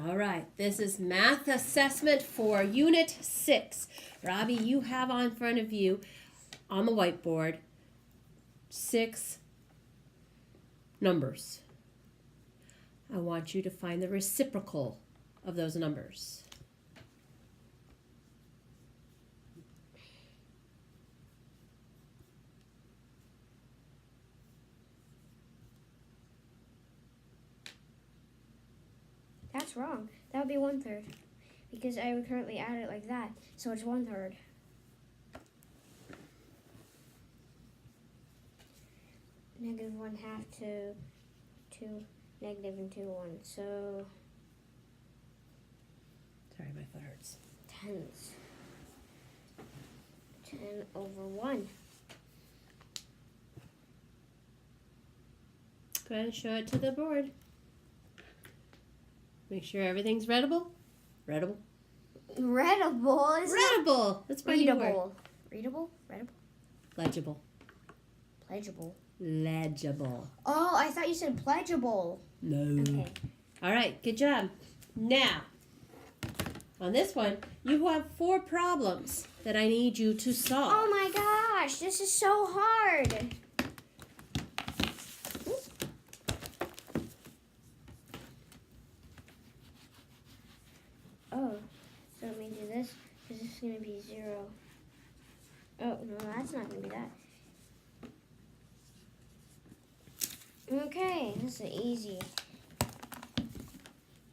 All right, this is math assessment for Unit 6. Robbie, you have on front of you on the whiteboard 6 numbers. I want you to find the reciprocal of those numbers. That's wrong. That would be 1/3. Because I would currently add it like that. So it's 1/3. -1/2 to 2, negative and 2, 1. So Sorry, my foot hurts. 10s. 10/1. Go ahead and show it to the board. Make sure everything's readable. Readable. Readable is Readable. That's my new word. readable. Readable? Readable? Legible. Pleasurable. Legible. Oh, I thought you said pledgeable. No. Okay. All right, good job. Now, on this one, you have 4 problems that I need you to solve. Oh my gosh, this is so hard. Oh, so let me do this, because this is going to be 0. Oh, no, that's not going to be that. Okay, this is easy.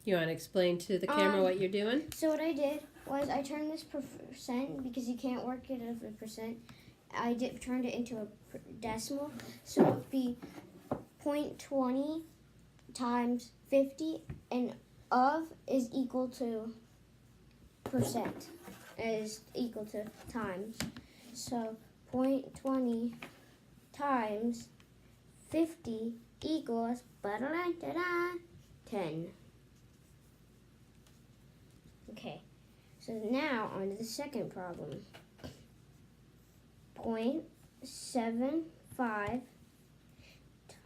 You want to explain to the camera what you're doing? So what I did was I turned this percent, because you can't work it as a percent, turned it into a decimal, so it would be 0.20 times 50, and of is equal to percent, is equal to times. So 0.20 times 50 equals 10. Okay, so now on to the second problem. 0.75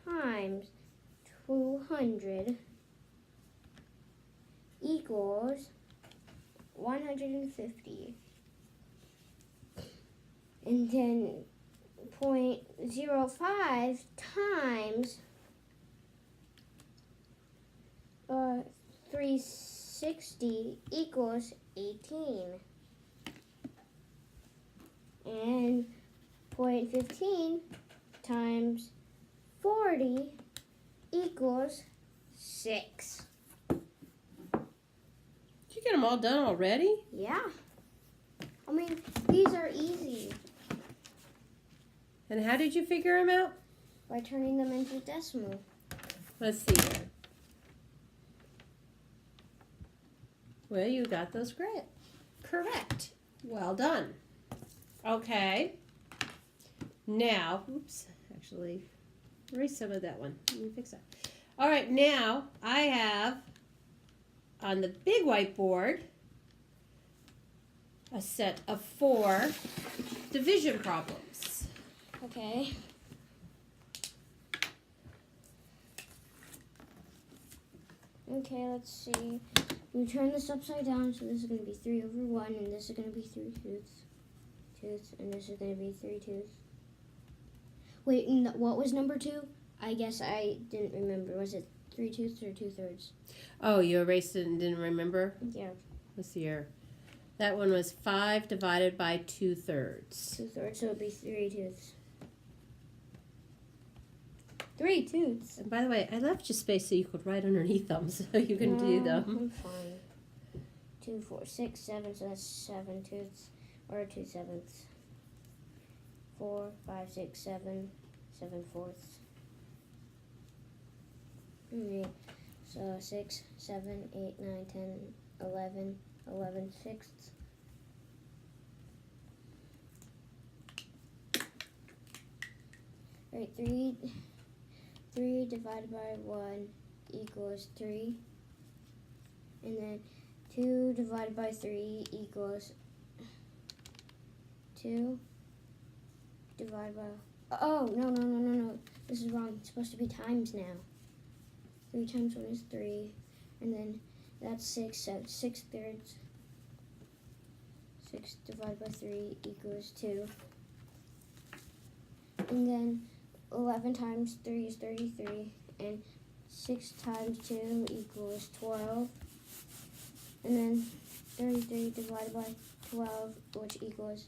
times 200 equals 150. And then 0.05 times 360 equals 18. And 0.15 times 40 equals 6. Did you get them all done already? Yeah. I mean, these are easy. And how did you figure them out? By turning them into decimal. Let's see here. Well, you got those correct. Well done. Okay. Now, oops, actually, erase some of that one. Let me fix that. All right, now I have on the big whiteboard a set of 4 division problems. Okay. Okay, let's see. We turn this upside down, so this is going to be 3/1, and this is going to be 3/2, and this is going to be 3/2. Wait, what was number 2? I guess I didn't remember. Was it 3/2 or 2/3? Oh, you erased it and didn't remember? Yeah. Let's see here. That one was 5 divided by 2/3. 2/3, so it would be 3/2. 3/2. And by the way, I left you space so you could write underneath them so you can do them. I'm fine. 2, 4, 6, 7, so that's 7/2, or 2/7. 4, 5, 6, 7, 7/4. Okay, so 6, 7, 8, 9, 10, 11, 11/6. Right, 3 divided by 1 equals 3. And then 2 divided by 3 equals 2 divided by... Oh, no. This is wrong. It's supposed to be times now. 3 times 1 is 3. And then That's 6, so 6/3. 6 divided by 3 equals 2. And then 11 times 3 is 33. And 6 times 2 equals 12. And then 33 divided by 12, which equals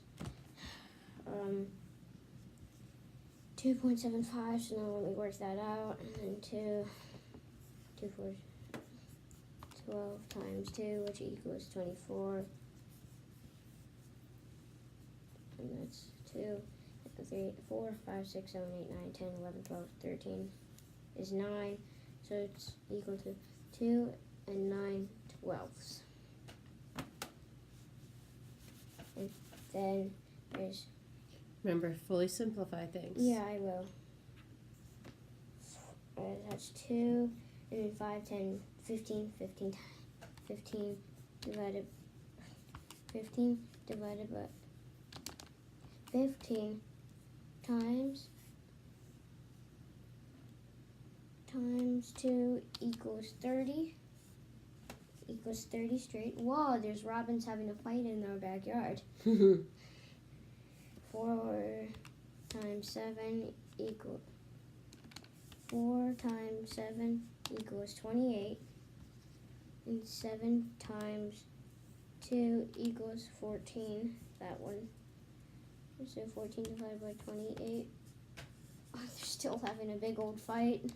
2.75. So now let me work that out. And then 2 4, 12 times 2, which equals 24. And that's 2, 3, 4, 5, 6, 7, 8, 9, 10, 11, 12, 13 is 9. So it's equal to 2 and 9/12. And then there's, Remember, fully simplify things. yeah, I will. That's 2, and then 5, 10, 15, 15 divided 15 divided by 15 times 2 equals 30. Equals 30 straight. Whoa, there's robins having a fight in their backyard. 4 times 7 equals 4 times 7 equals 28. And 7 times 2 equals 14. That one. So 14 divided by 28. Oh, they're still having a big old fight.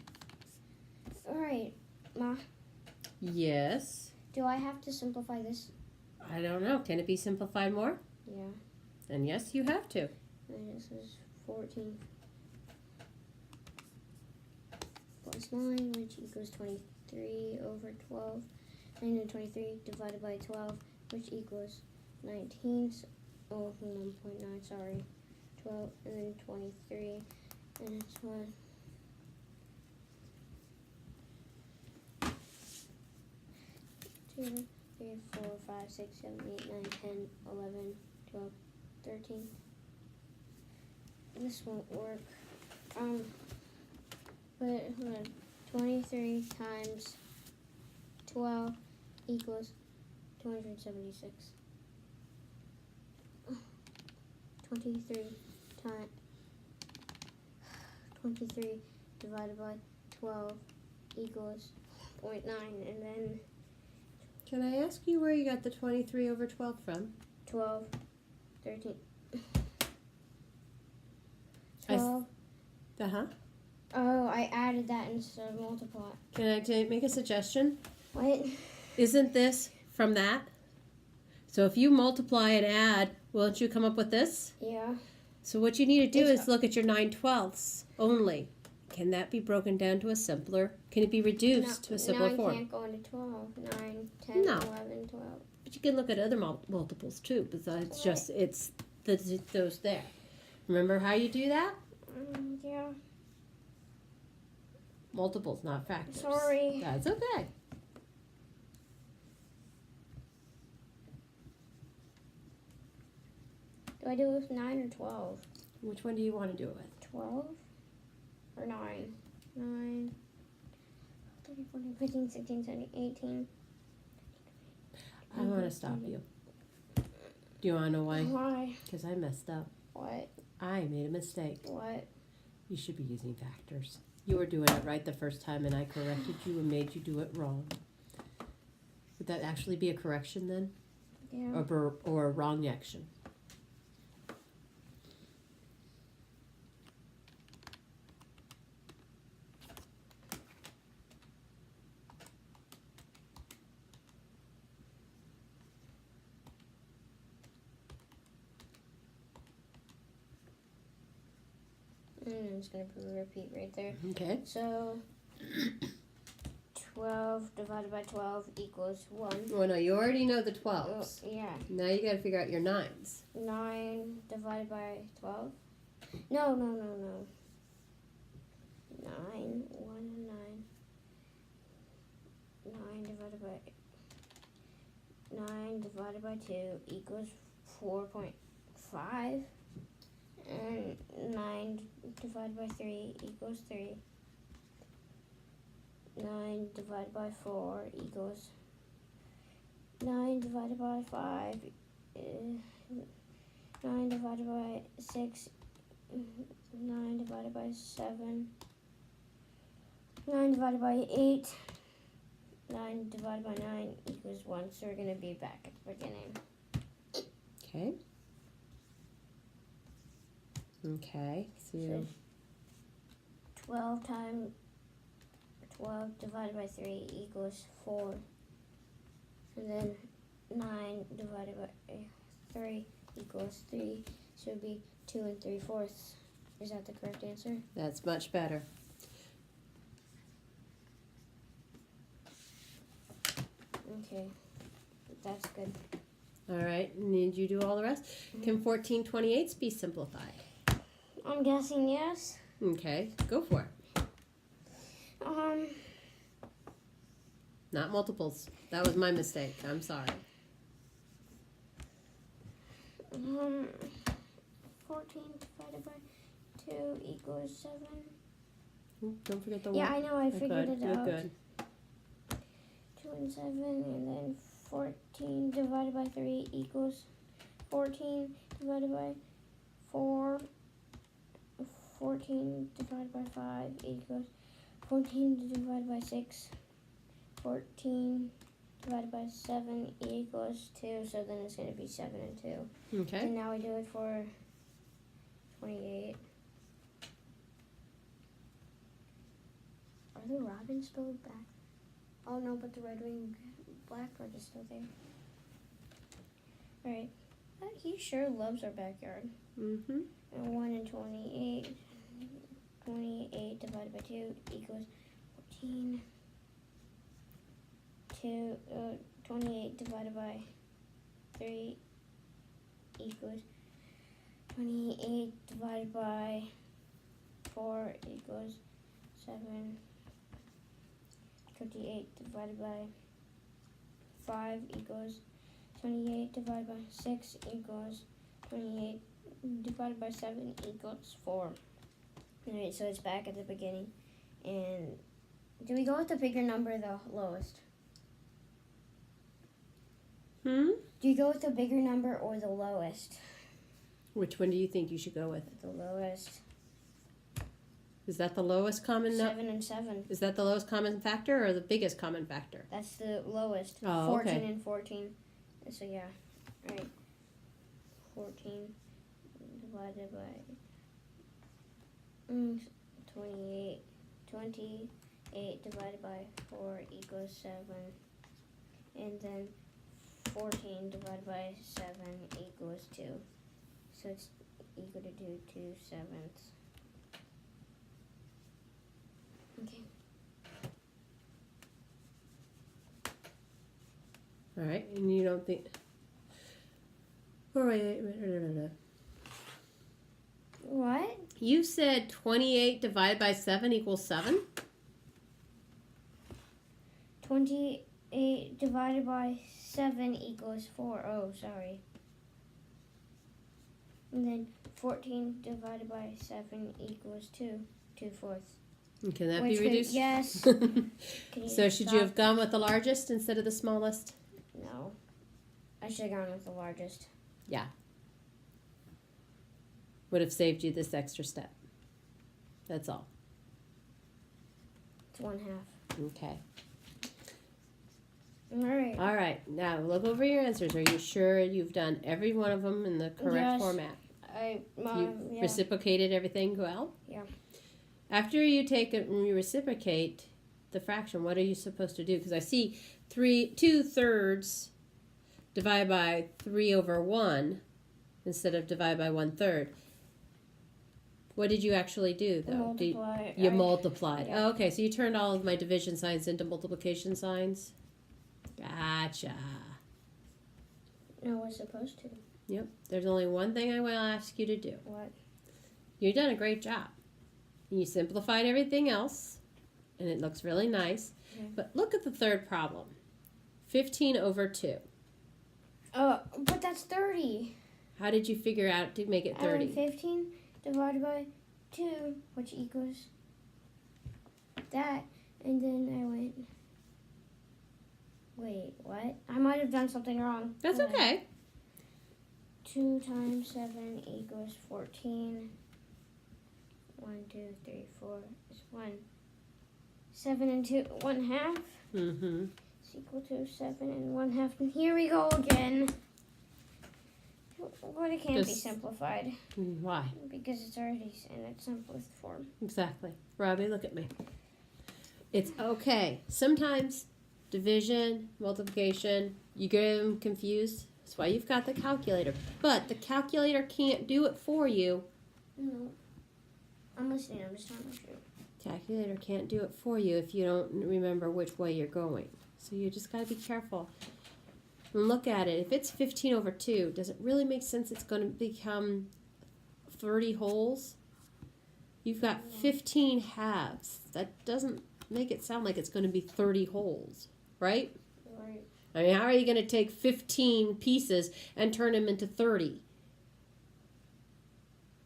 Alright, Ma, Yes. do I have to simplify this? I don't know. Can it be simplified more? Yeah. Then yes, you have to. And this is 14 plus 9, which equals 23 over 12. And then 23 divided by 12, which equals 19. So, 1.9, sorry. 12, and then 23. And it's 1. 2, 3, 4, 5, 6, 7, 8, 9, 10, 11, 12, 13. This won't work. But hold on. 23 times 12 equals 276. 23 divided by 12 equals 0.9, and then Can I ask you where you got the 23 over 12 from? 12, 13, I s- 12. Uh-huh. Oh, I added that instead of multiply. Can I make a suggestion? What? Isn't this from that? So if you multiply and add, won't you come up with this? Yeah. So what you need to do It's- is look at your 9/12 only. Can that be broken down to a simpler? Can it be reduced to a simpler 9 form? can't go into 12. 9, 10, No. 11, 12. But you can look at other multiples too. Besides Right. just it's those there. Remember how you do that? Yeah. Multiples, not factors. Sorry. That's okay. Do I do it with 9 or 12? Which one do you want to do it with? 12 or 9? 9, 13, 14, 15, 16, 17, 18. I want to stop you. Do you want to know why? Why? Because I messed up. What? I made a mistake. What? You should be using factors. You were doing it right the first time, and I corrected you and made you do it wrong. Would that actually be a correction then, Yeah. or a wrong action? And I'm just going to put a repeat right there. Okay. So 12 divided by 12 equals 1. Well, no, you already know the Oh, 12s. yeah. Now you got to figure out your 9s. 9 divided by 12? No. 9, 1 and 9. 9 divided by 2 equals 4.5. And 9 divided by 3 equals 3. 9 divided by 4 equals 9 divided by 5, 9 divided by 6, 9 divided by 7, 9 divided by 8, 9 divided by 9 equals 1. So we're going to be back at the beginning. Okay. Okay. So 12 times 12 divided by 3 equals 4. And then 9 divided by 3 equals 3. So it would be 2 3/4. Is that the correct answer? that's much better. Okay. That's good. All right. Need you do all the rest? Can 14/28 be simplified? I'm guessing yes. Okay. Go for it. Not multiples. That was my mistake. I'm sorry. 14 divided by 2 equals 7. Ooh, don't forget the Yeah, one. I know. I figured it Good, out. good. 2 and 7, and then 14 divided by 3 equals 14 divided by 4. 14 divided by 5 equals 14 divided by 6. 14 divided by 7 equals 2, so then it's going to be 7 and 2. Okay. And now we do it for 28. Are the robins still back? Oh no, but the red-winged blackbird is still there. Alright. He sure loves our backyard. Mm-hmm. And 1 and 28. 28 divided by 2 equals 14. 28 divided by 3 equals 28 divided by 4 equals 7. 28 divided by 5 equals 28 divided by 6 equals 28 divided by 7 equals 4. Alright, so it's back at the beginning. And do we go with the bigger number or the lowest? Hmm? Do you go with the bigger number or the lowest? Which one do you think you should go with? The lowest. Is that the lowest common 7 and 7. Is that the lowest common factor or the biggest common factor? That's the lowest. Oh, 14 okay. and 14. So yeah. Alright. 14 divided by 28. 28 divided by 4 equals 7. And then 14 divided by 7 equals 2. So it's equal to 2/7. Okay. All right, and you don't think... Oh, wait. What? You said 28 divided by 7 equals 7? 28 divided by 7 equals 4. Oh, sorry. And then 14 divided by 7 equals 2. 2/4. And can that Which be would- reduced? yes. Can So should stop? you have gone with the largest instead of the smallest? No. I should have gone with the largest. Would have saved you this extra step. That's all. It's 1/2. Okay. Alright. All right, now look over your answers. Are you sure you've done every one of them in the correct Yes. format? Yeah. Reciprocated everything well? Yeah. After you take it and you reciprocate the fraction, what are you supposed to do? Because I see 2/3 divided by 3/1 instead of divide by 1/3. What did you actually do, though? Multiply. You multiplied. Yeah. Oh, okay, so you turned all of my division signs into multiplication signs? Gotcha. No, we're supposed to. Yep, there's only one thing I will ask you to do. What? You've done a great job. You simplified everything else, and it looks really nice. Okay. But look at the third problem. 15/2. But that's 30. How did you figure out to make it 30? 15 divided by 2, which equals that. And then I went Wait, what? I might have done something wrong. That's Hold on. okay. 2 times 7 equals 14. 1, 2, 3, 4 is 1. 7 and 2, 1/2 Mm-hmm. is equal to 7 and 1/2. And here we go again. But it can't be Just- simplified Why? because it's already in its simplest form. Exactly. Robbie, look at me. It's okay. Sometimes division, multiplication, you get them confused. That's why you've got the calculator. But the calculator can't do it for you. No. I'm listening. I'm just trying to shoot. Calculator can't do it for you if you don't remember which way you're going. So you just got to be careful. And look at it. If it's 15 over 2, does it really make sense it's going to become 30 wholes? You've got 15 halves. That doesn't make it sound like it's going to be 30 wholes, right? Right. I mean, how are you going to take 15 pieces and turn them into 30?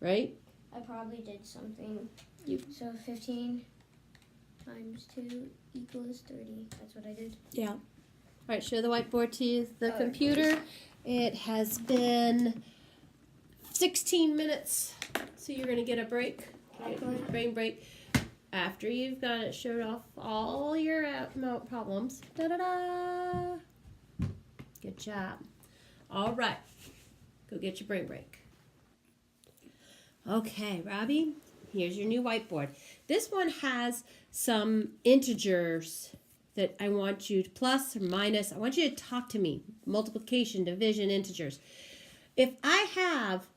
Right? I probably did something. You- So 15 times 2 equals 30. That's what I did. Yeah. All right, show the whiteboard to the Oh, computer. It has been 16 minutes, so you're going to get a break, Okay. brain break, after you've got it showed off all your problems. Da-da-da! Good job. All right, go get your brain break. Okay, Robbie, here's your new whiteboard. This one has some integers that I want you to plus or minus. I want you to talk to me. Multiplication, division, integers. If I have,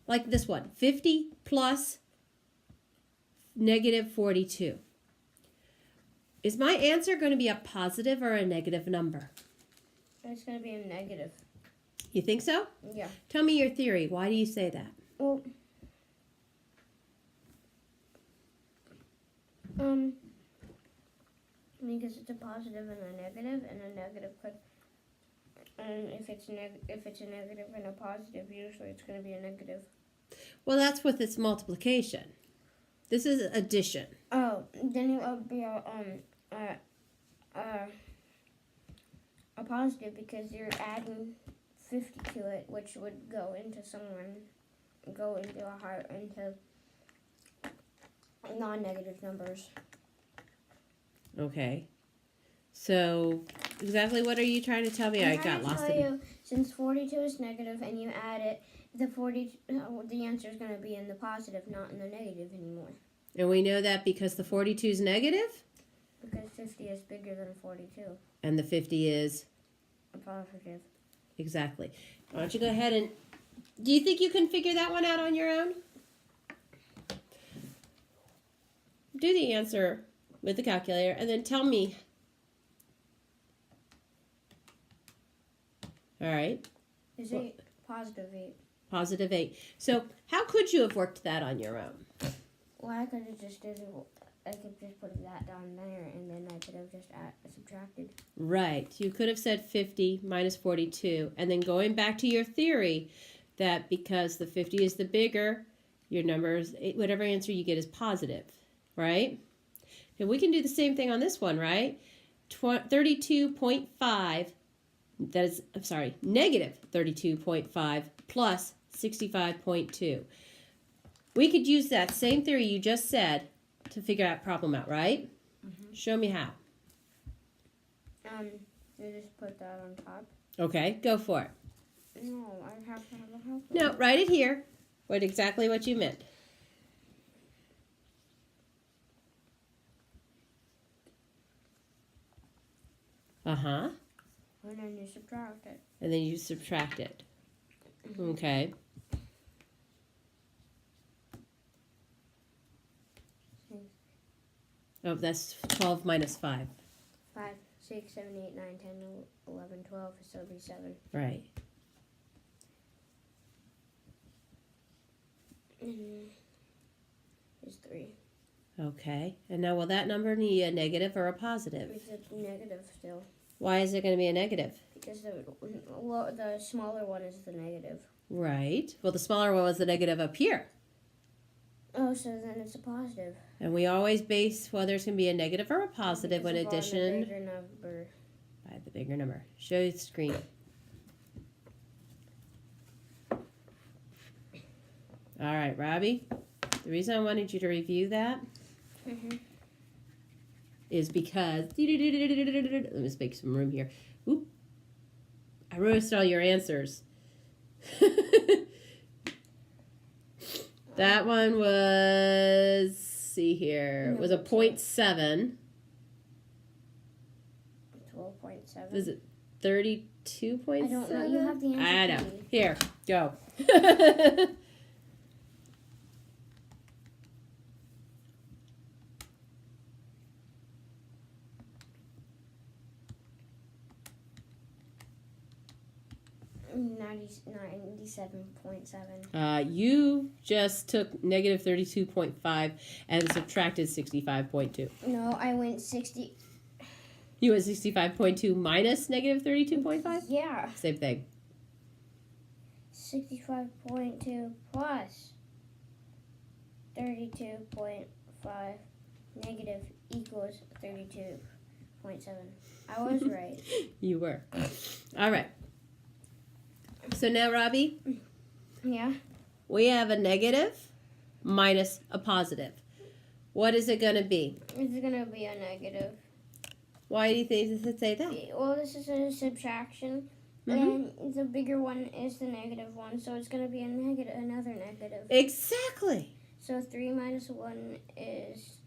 like this one, 50 plus negative 42, is my answer going to be a positive or a negative number? It's going to be a negative. You think so? Yeah. Tell me your theory. Why do you say that? Well, because it's a positive and a negative could, and if it's a negative and a positive, usually it's going to be a negative. Well, that's with its multiplication. This is addition. Oh, then it would be a positive because you're adding 50 to it, which would go into non-negative numbers. Okay. So, exactly what are you trying to tell me? I got lost in it. Since 42 is negative and you add it, the answer is going to be in the positive, not in the negative anymore. And we know that because the 42 is negative Because 50 is bigger than 42. and the 50 is A positive. exactly. Why don't you go ahead and do you think you can figure that one out on your own? Do the answer with the calculator and then tell me. All right. Is 8 positive 8? Positive 8. So, how could you have worked that on your own? Well, I could have just put that down there, and then I could have just subtracted. Right. You could have said 50 minus 42, and then going back to your theory that because the 50 is the bigger, your number is, whatever answer you get is positive, right? And we can do the same thing on this one, right? 32.5, that is, I'm sorry, negative 32.5 plus 65.2. We could use that same theory you just said to figure that problem out, right? Mm-hmm. Show me how. You just put that on top. Okay, go for it. No, I have to have a help. No, write it here. Exactly what you meant. Uh-huh. And then you subtract it. And then you subtract it. Okay. Oh, that's 12 minus 5. 5, 6, 7, 8, 9, 10, 11, 12, so it'll be 7. Right. Is 3. Okay. And now will that number be a negative or a positive? It's a negative still. Why is it going to be a negative? Because the smaller one is the negative. Right. Well, the smaller one was the negative up here. Oh, so then it's a positive. And we always base whether it's going to be a negative or a positive when Because of on the addition bigger number. by the bigger number. Show you the screen. All right, Robbie. The reason I wanted you to review that is because let me just make some room here. Oop. I wrote all your answers. That one was, see here, was a 0.7. 12.7. Was it 32.7? I don't know. You have the answer. I know. key. Here, go. $97.7. You just took negative 32.5 and subtracted 65.2. No, I went 60. You went 65.2 minus negative 32.5? Yeah. Same thing. 65.2 plus 32.5 negative equals 32.7. I was right. You were. All right. So now, Robbie, Yeah. we have a negative minus a positive. What is it going to be? It's going to be a negative. Why do you think it say that? Well, this is a subtraction. Mhm. And the bigger one is the negative one, so it's going to be another negative. Exactly. So 3 minus 1 is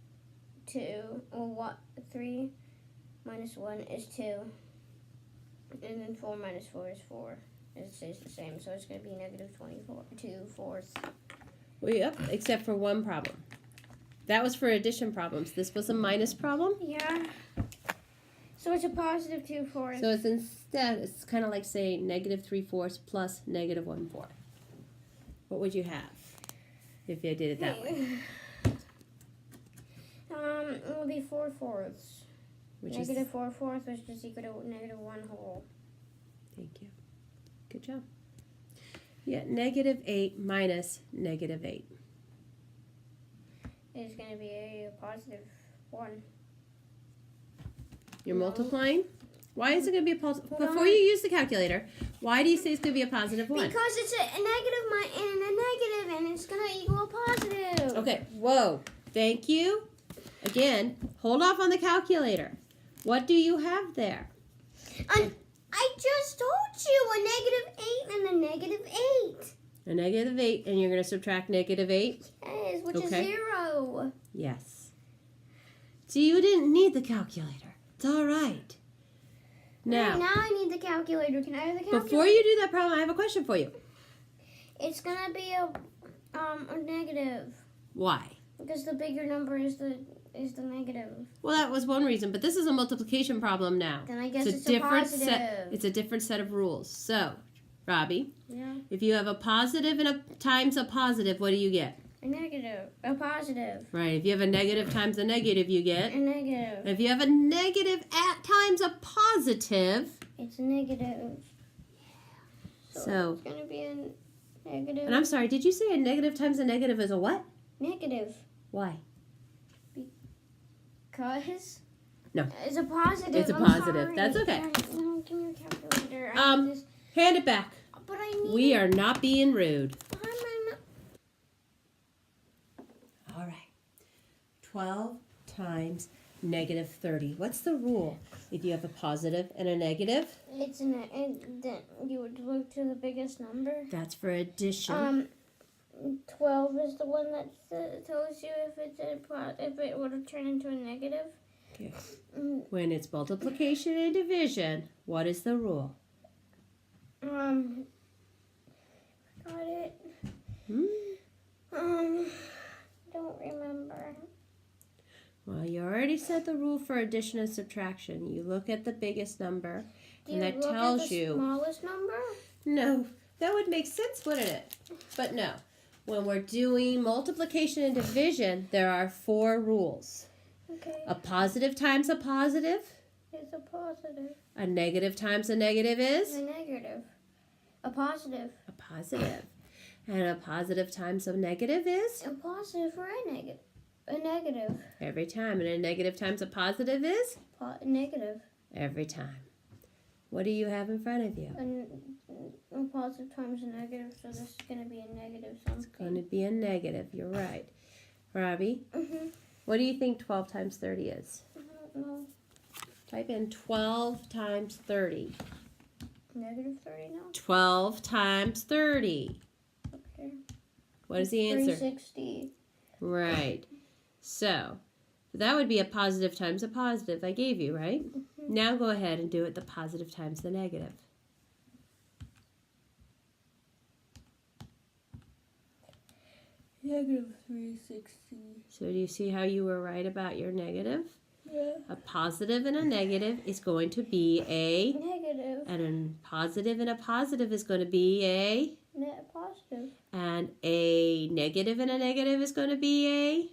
2. Well, what? 3 minus 1 is 2. And then 4 minus 4 is 4. It stays the same, so it's going to be negative 2/4. Well, yep, except for one problem. That was for addition problems. This was a minus problem. Yeah. So it's a positive 2/4. So it's kind of like saying negative 3/4 plus negative 1/4. What would you have if you did it that way? It will be 4/4. Which Negative is 4/4, which is equal to negative 1/2. Thank you. Good job. Yeah, negative 8 minus negative 8. It's going to be a positive 1. You're No. multiplying? Why is it going to be a positive? Hold Before on. you use the calculator, why do you say it's going to be a positive 1? Because it's a negative and a negative, and it's going to equal a positive. Okay, whoa. Thank you. Again, hold off on the calculator. What do you have there? I just told you a negative 8 and a negative 8. A negative 8, and you're going to subtract negative 8? Yes, which is Okay. 0. Yes. See, you didn't need the calculator. It's all right. Now Now, I need the calculator. Can I have the calculator? before you do that problem, I have a question for you. It's going to be a negative. Why? Because the bigger number is the negative. Well, that was one reason, but this is a multiplication problem now. Then I guess it's a different positive. set. It's a different set of rules. So, Robbie, Yeah. if you have a positive and a times a positive, what do you get? A negative. A positive. Right. If you have a negative times a negative, you get. A negative. If you have a negative at times a positive, It's a negative. So- it's going to be a negative. and I'm sorry, did you say a negative times a negative is a what? Negative. Why? Because No. it's a positive. It's a I'm positive. sorry. That's okay. No, give me your calculator. Um, Hand it back. But I need. We are not being rude. Why am I not? All right. 12 times negative 30. What's the rule? If you have a positive and a negative, It's then you would look to the biggest number. that's for addition. 12 is the one that tells you if if it would have turned into a negative. Okay. Mm, When it's multiplication and division, what is the rule? Got it. Hmm? Don't remember. Well, you already said the rule for addition and subtraction. You look at the biggest number, Do and you that look tells at the you. smallest number? No, that would make sense, wouldn't it? But no. When we're doing multiplication and division, there are 4 rules. Okay. A positive times a positive, It's a positive. a negative times a negative It's is a negative. A positive. a positive, and a positive times a negative is A positive or a negative. A negative. every time, and a negative times a positive is Negative. every time. What do you have in front of you? A positive times a negative, so this is going to be a negative something. It's going to be a negative. You're right. Robbie, what do you think 12 times 30 is? I don't know. Type in 12 times 30. Negative 30 now? 12 times 30. Okay. What is the answer? 360. Right. So, that would be a positive times a positive I gave you, right? Now go ahead and do it the positive times the negative. Negative 360. So do you see how you were right about your negative? Yeah. A positive and a negative is going to be a... Negative. And a positive and a positive is going to be a... Net positive. And a negative and a negative is going to be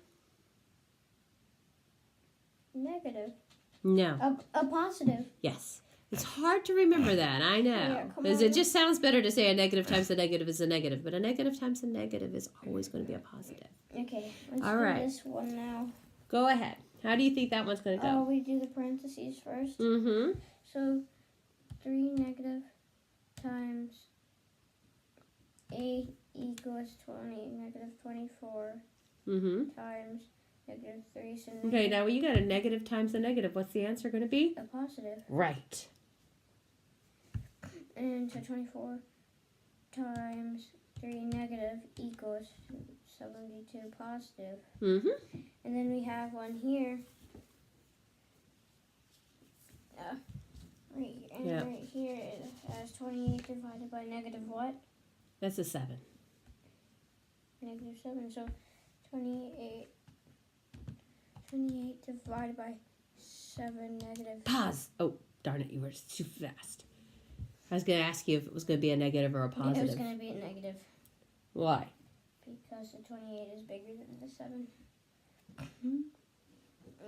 a... Negative. No. A positive. Yes. It's hard to remember that, I know. Yeah, come Because on. it just sounds better to say a negative times a negative is a negative. But a negative times a negative is always going to be a positive. Okay, let's All do right. this one now. Go ahead. How do you think that one's going to Oh, go? we do the parentheses first. Mm-hmm. So 3 negative times 8 equals 20, negative 24 Mm-hmm. times negative 3. So Okay, now you got a negative times a negative. What's the answer going to be? a positive. Right. And so 24 times 3 negative equals 72 positive. Mm-hmm. And then we have one here. Right here it has 28 divided by negative what? That's a 7. Negative 7. So 28 divided by 7 negative. Pause. Oh, darn it. You were too fast. I was going to ask you if it was going to be a negative or a It was positive. going to be a negative Why? because the 28 is bigger than the 7. Hmm?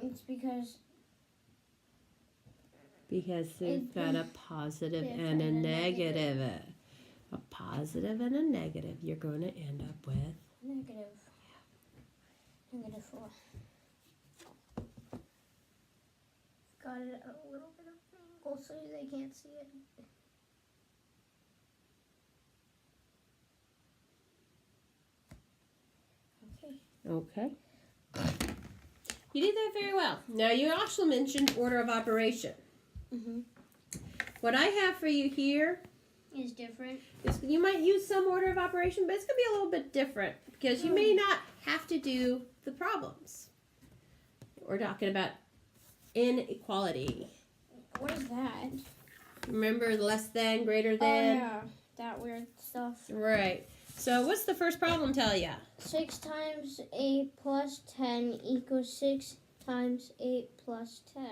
It's because Because they've got a positive Yes, and a and a negative. A positive and a negative. You're going to end up with... negative 4. Got it at a little bit of angle so they can't see it. Okay. Okay. You did that very well. Now, you also mentioned order of operation. Mm-hmm. What I have for you here Is different. is you might use some order of operation, but it's going to be a little bit different because you may not have to do the problems. We're talking about inequality. What is that? Remember less than, greater Oh than? yeah, that weird stuff. Right. So what's the first problem tell you? 6 times 8 plus 10 equals 6 times 8 plus 10.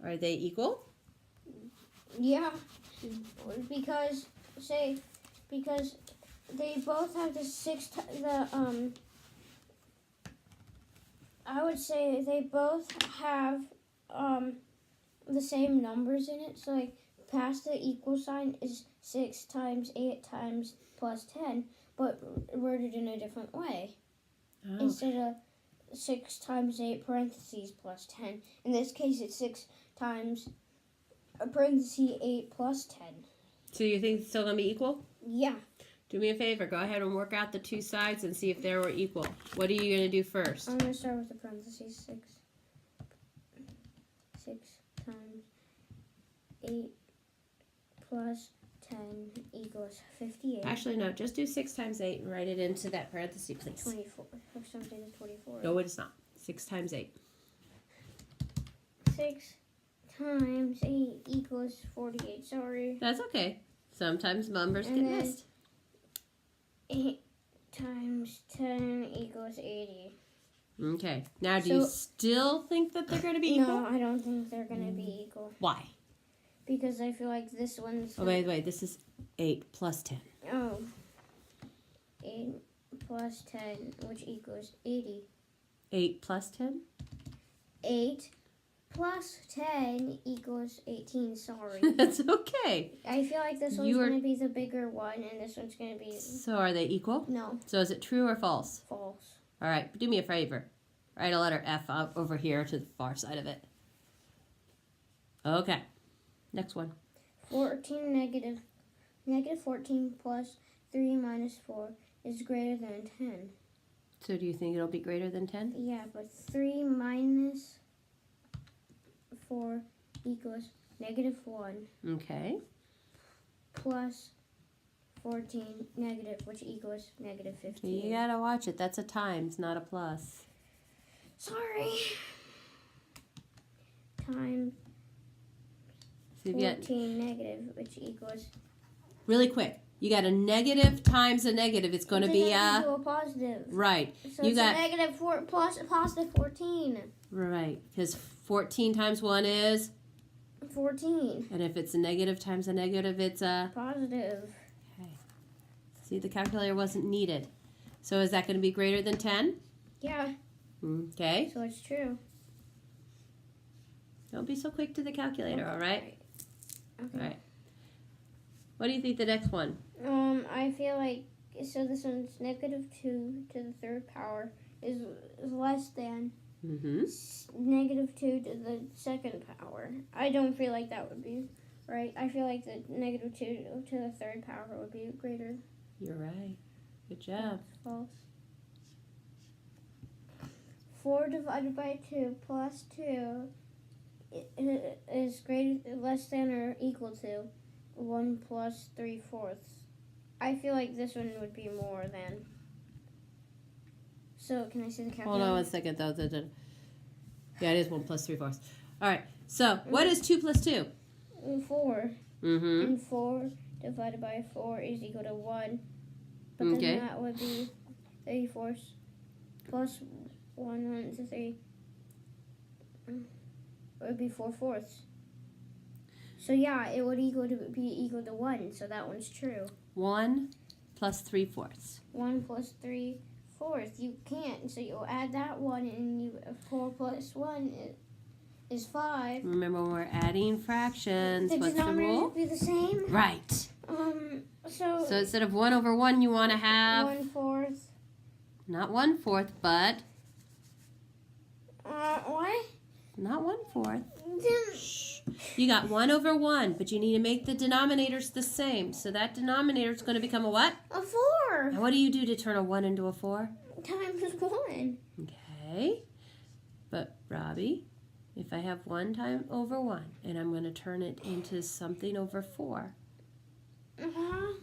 Are they equal? Yeah, because they both have I would say they both have the same numbers in it. So like past the equal sign is 6 times 8 times plus 10, but worded in a different way. Oh. Instead of 6 times 8 parentheses plus 10. In this case, it's 6 times a parenthesis 8 plus 10. So you think it's still going to be equal? Yeah. Do me a favor. Go ahead and work out the two sides and see if they were equal. What are you going to do first? I'm going to start with the parentheses. 6 times 8 plus 10 equals 58. Actually, no. Just do 6 times 8 and write it into that parenthesis, please. 24. Something is 24. No, it's not. 6 times 8. 6 times 8 equals 48. Sorry. That's okay. Sometimes numbers And get then- missed. 8 times 10 equals 80. Okay. Now, do you So- still think that they're going to be equal? No, I don't think they're going to be equal. Why? Because I feel like this one's... Oh, wait. This is 8 plus 10. Oh. 8 plus 10, which equals 80. 8 plus 10? 8 plus 10 equals 18. Sorry. That's okay. I feel like this one's You are- going to be the bigger one, and this one's going to be... So are they equal? No, So is it true or false? false. All right. Do me a favor. Write a letter F out over here to the far side of it. Okay. Next one. 14 negative 14 plus 3 minus 4 is greater than 10. So do you think it'll be greater than 10? Yeah, but 3 minus 4 equals negative 1 Okay. plus 14 negative, which equals negative 15. You gotta watch it. That's a times, not a plus. Sorry. Times So you get 14 negative, which equals... really quick. You got a negative times a negative. It's going to be a positive. right. So You it's got a negative 4 plus a positive 14. right because 14 times 1 is 14. and if it's a negative times a negative, it's a Positive. okay. See, the calculator wasn't needed. So is that going to be greater than 10? Yeah. Okay. So it's true. Don't be so quick to the calculator. All right. Okay. All right. What do you think the next one? I feel like, so this one's negative 2 to the third power is less than Mm-hmm. negative 2 to the second power. I don't feel like that would be right. I feel like the negative 2 to the third power would be greater. You're right. Good job. False. 4 divided by 2 plus 2 is less than or equal to 1 plus 3/4. I feel like this one would be more than. So can I see the calculator? Hold on one second, though. Yeah, it is 1 plus 3/4. All right. So what is 2 plus 2? 4. Mm-hmm. And 4 divided by 4 is equal to 1. But then Okay. that would be 3/4 plus 1 to 3. It would be 4/4. So yeah, it would be equal to 1. So that one's true. 1 plus 3/4. 1 plus 3/4. You can't. So you add that 1 and 4 plus 1 is 5. Remember, when we're adding fractions. The What's the denominator rule? would be the same. Right. So So instead of 1 over 1, you want to have 1/4. not 1/4, but What? not 1/4. Then You got 1 over 1, but you need to make the denominators the same. So that denominator is going to become a what? a 4 And what do you do to turn a 1 into a 4? times 1. Okay. But, Robbie, if I have 1 time over 1, and I'm going to turn it into something over 4. Uh-huh.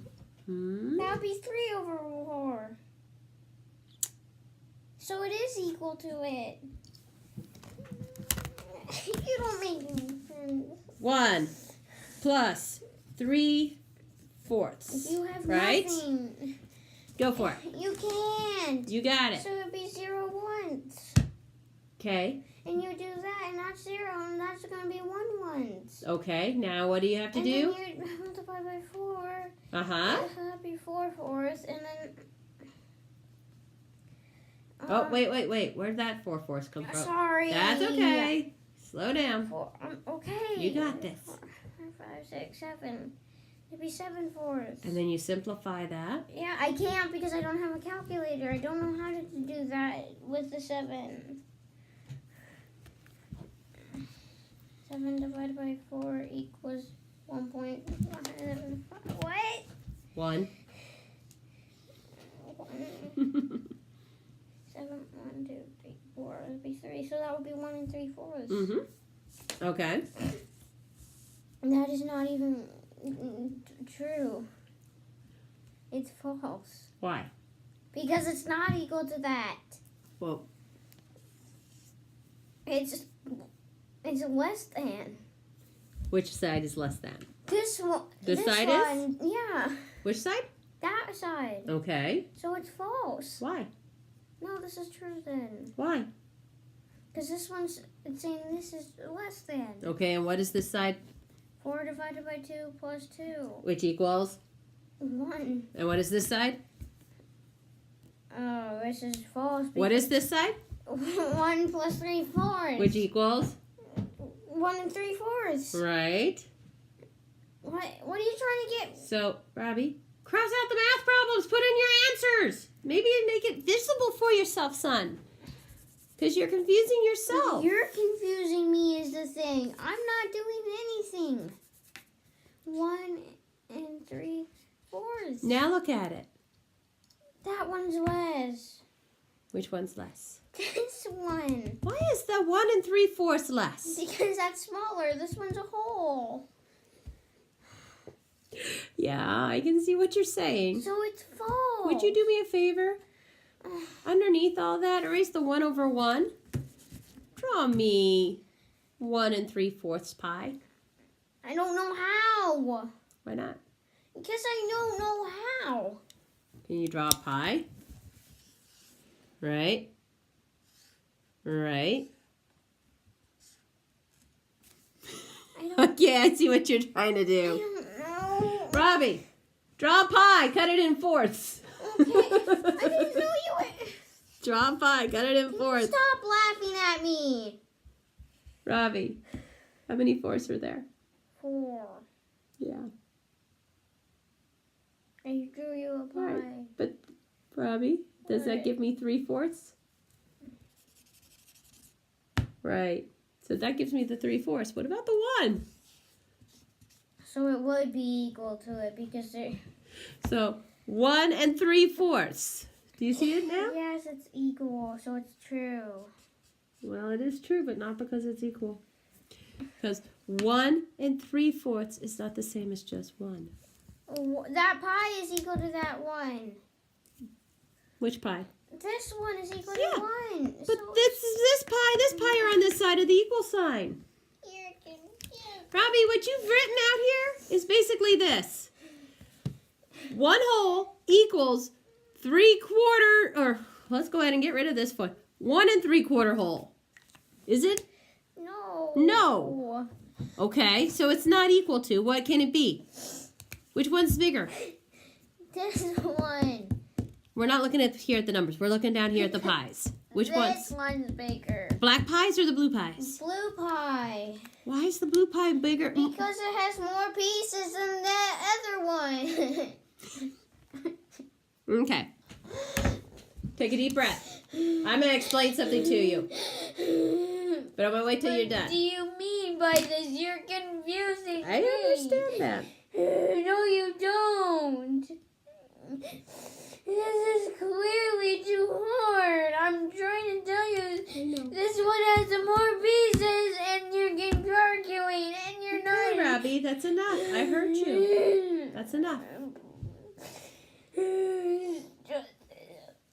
Hmm? That would be 3 over 4. So it is equal to it. You don't make any sense. 1 plus 3/4. You have Right? nothing. Go for it. You can't. You got it. So it would be 0 once. Okay. And you do that, and that's 0, and that's going to be 1 once. Okay. Now what do you have to and do? then you multiply by 4. Uh-huh. So that'd be 4/4, and then. Oh, wait. Where'd that 4/4 come from? Sorry. That's okay. Slow down. 4. Okay. You got this. 4, 5, 6, 7. It'd be 7/4. And then you simplify that. Yeah, I can't because I don't have a calculator. I don't know how to do that with the 7. 7 divided by 4 equals 1.1. What? 1. 7, 1, 2, 3, 4. It would be 3. So that would be 1 3/4. Mm-hmm. Okay. That is not even true. It's false. Why? Because it's not equal to that. Well, It's less than. which side is less than? This one. This side is? Yeah. Which side? That side. Okay. So it's false. Why? No, this is true then. Why? Because this one's it's saying this is less than. Okay, and what is this side? 4 divided by 2 plus 2. Which equals? 1. And what is this side? Oh, this is false. What is this side? 1 plus 3/4. Which equals? 1 3/4. Right. What are you trying to get? So, Robbie, cross out the math problems. Put in your answers. Maybe make it visible for yourself, son. Because you're confusing yourself. You're confusing me is the thing. I'm not doing anything. 1 3/4. Now look at it. That one's less. Which one's less? This one. Why is the 1 3/4 less? Because that's smaller. This one's a whole. Yeah, I can see what you're saying. So it's full. Would you do me a favor? Underneath all that, erase the 1/1. Draw me 1 3/4 pi. I don't know how. Why not? Because I don't know how. Can you draw a pi? Right? Right? Okay, I see what you're trying to I do. don't know. Robbie, draw a pie, cut it in fourths. Okay. I didn't know you were. Draw a pie, cut it in fourths. Stop laughing at me. Robbie, how many fourths are there? 4. Yeah. I drew you a pie. Right. But, Robbie, does that Right. give me 3/4? Right. So that gives me the 3/4. What about the 1? So it would be equal to it because they're... So 1 3/4. Do you see it now? Yes, it's equal, so it's true. Well, it is true, but not because it's equal. Because 1 3/4 is not the same as just 1. That pie is equal to that one. Which pie? This one is equal Yeah, to 1. But this pie are on this side of the equal sign. You're confused. Robbie, what you've written out here is basically this. 1 whole equals 3/4, or let's go ahead and get rid of this one. 1 3/4 whole. Is it? No. No. Okay, so it's not equal to. What can it be? Which one's bigger? This one. We're not looking at here at the numbers. We're looking down here at the pies. Which This ones? one's bigger. Black pies or the blue pies? Blue pie. Why is the blue pie bigger? Because it has more pieces than that other one. Okay. Take a deep breath. I'm going to explain something to you. But I'm going to wait till you're What done. do you mean by this? You're confusing I me. understand that. No, you don't. This is clearly too hard. I'm trying to tell you. This one has more pieces, and you're getting arguing, and you're Okay, not. Robbie, that's enough. I heard you. That's enough.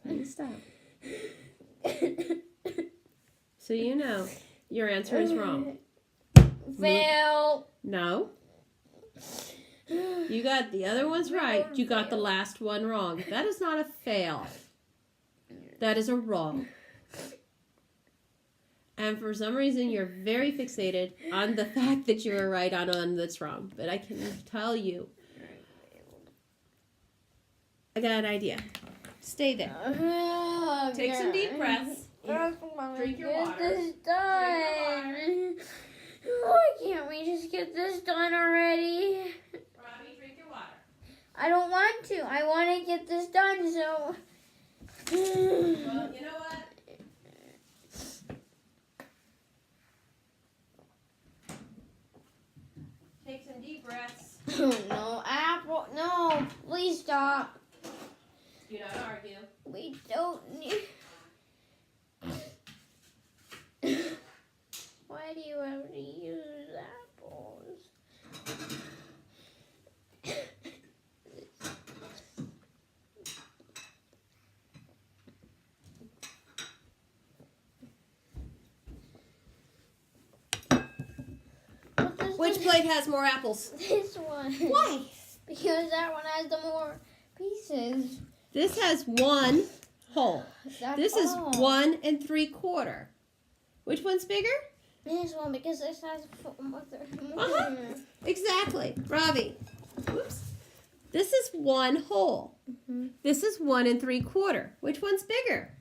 Please stop. So you know your answer is wrong. Fail. No. You got the other ones right. You got the last one wrong. That is not a fail. That is a wrong. And for some reason, you're very fixated on the fact that you were right on one that's wrong. But I can tell you, I got an idea. Stay there. Take some deep breaths. Drink your water. Get this done. Why can't we just get this done already? Robbie, drink your water. I don't want to. I want to get this done, so. Well, you know what? Take some deep breaths. Oh no, Apple. No, please stop. Do not argue. We don't need. Why do you have to use apples? Which plate has more apples? This one. Why? Because that one has the more pieces. This has 1 whole. That's This is all. 1 3/4. Which one's bigger? This one, because this has more. Uh-huh. Exactly. Robbie. Whoops. This is 1 whole. Mhm. This is 1 3/4. Which one's bigger?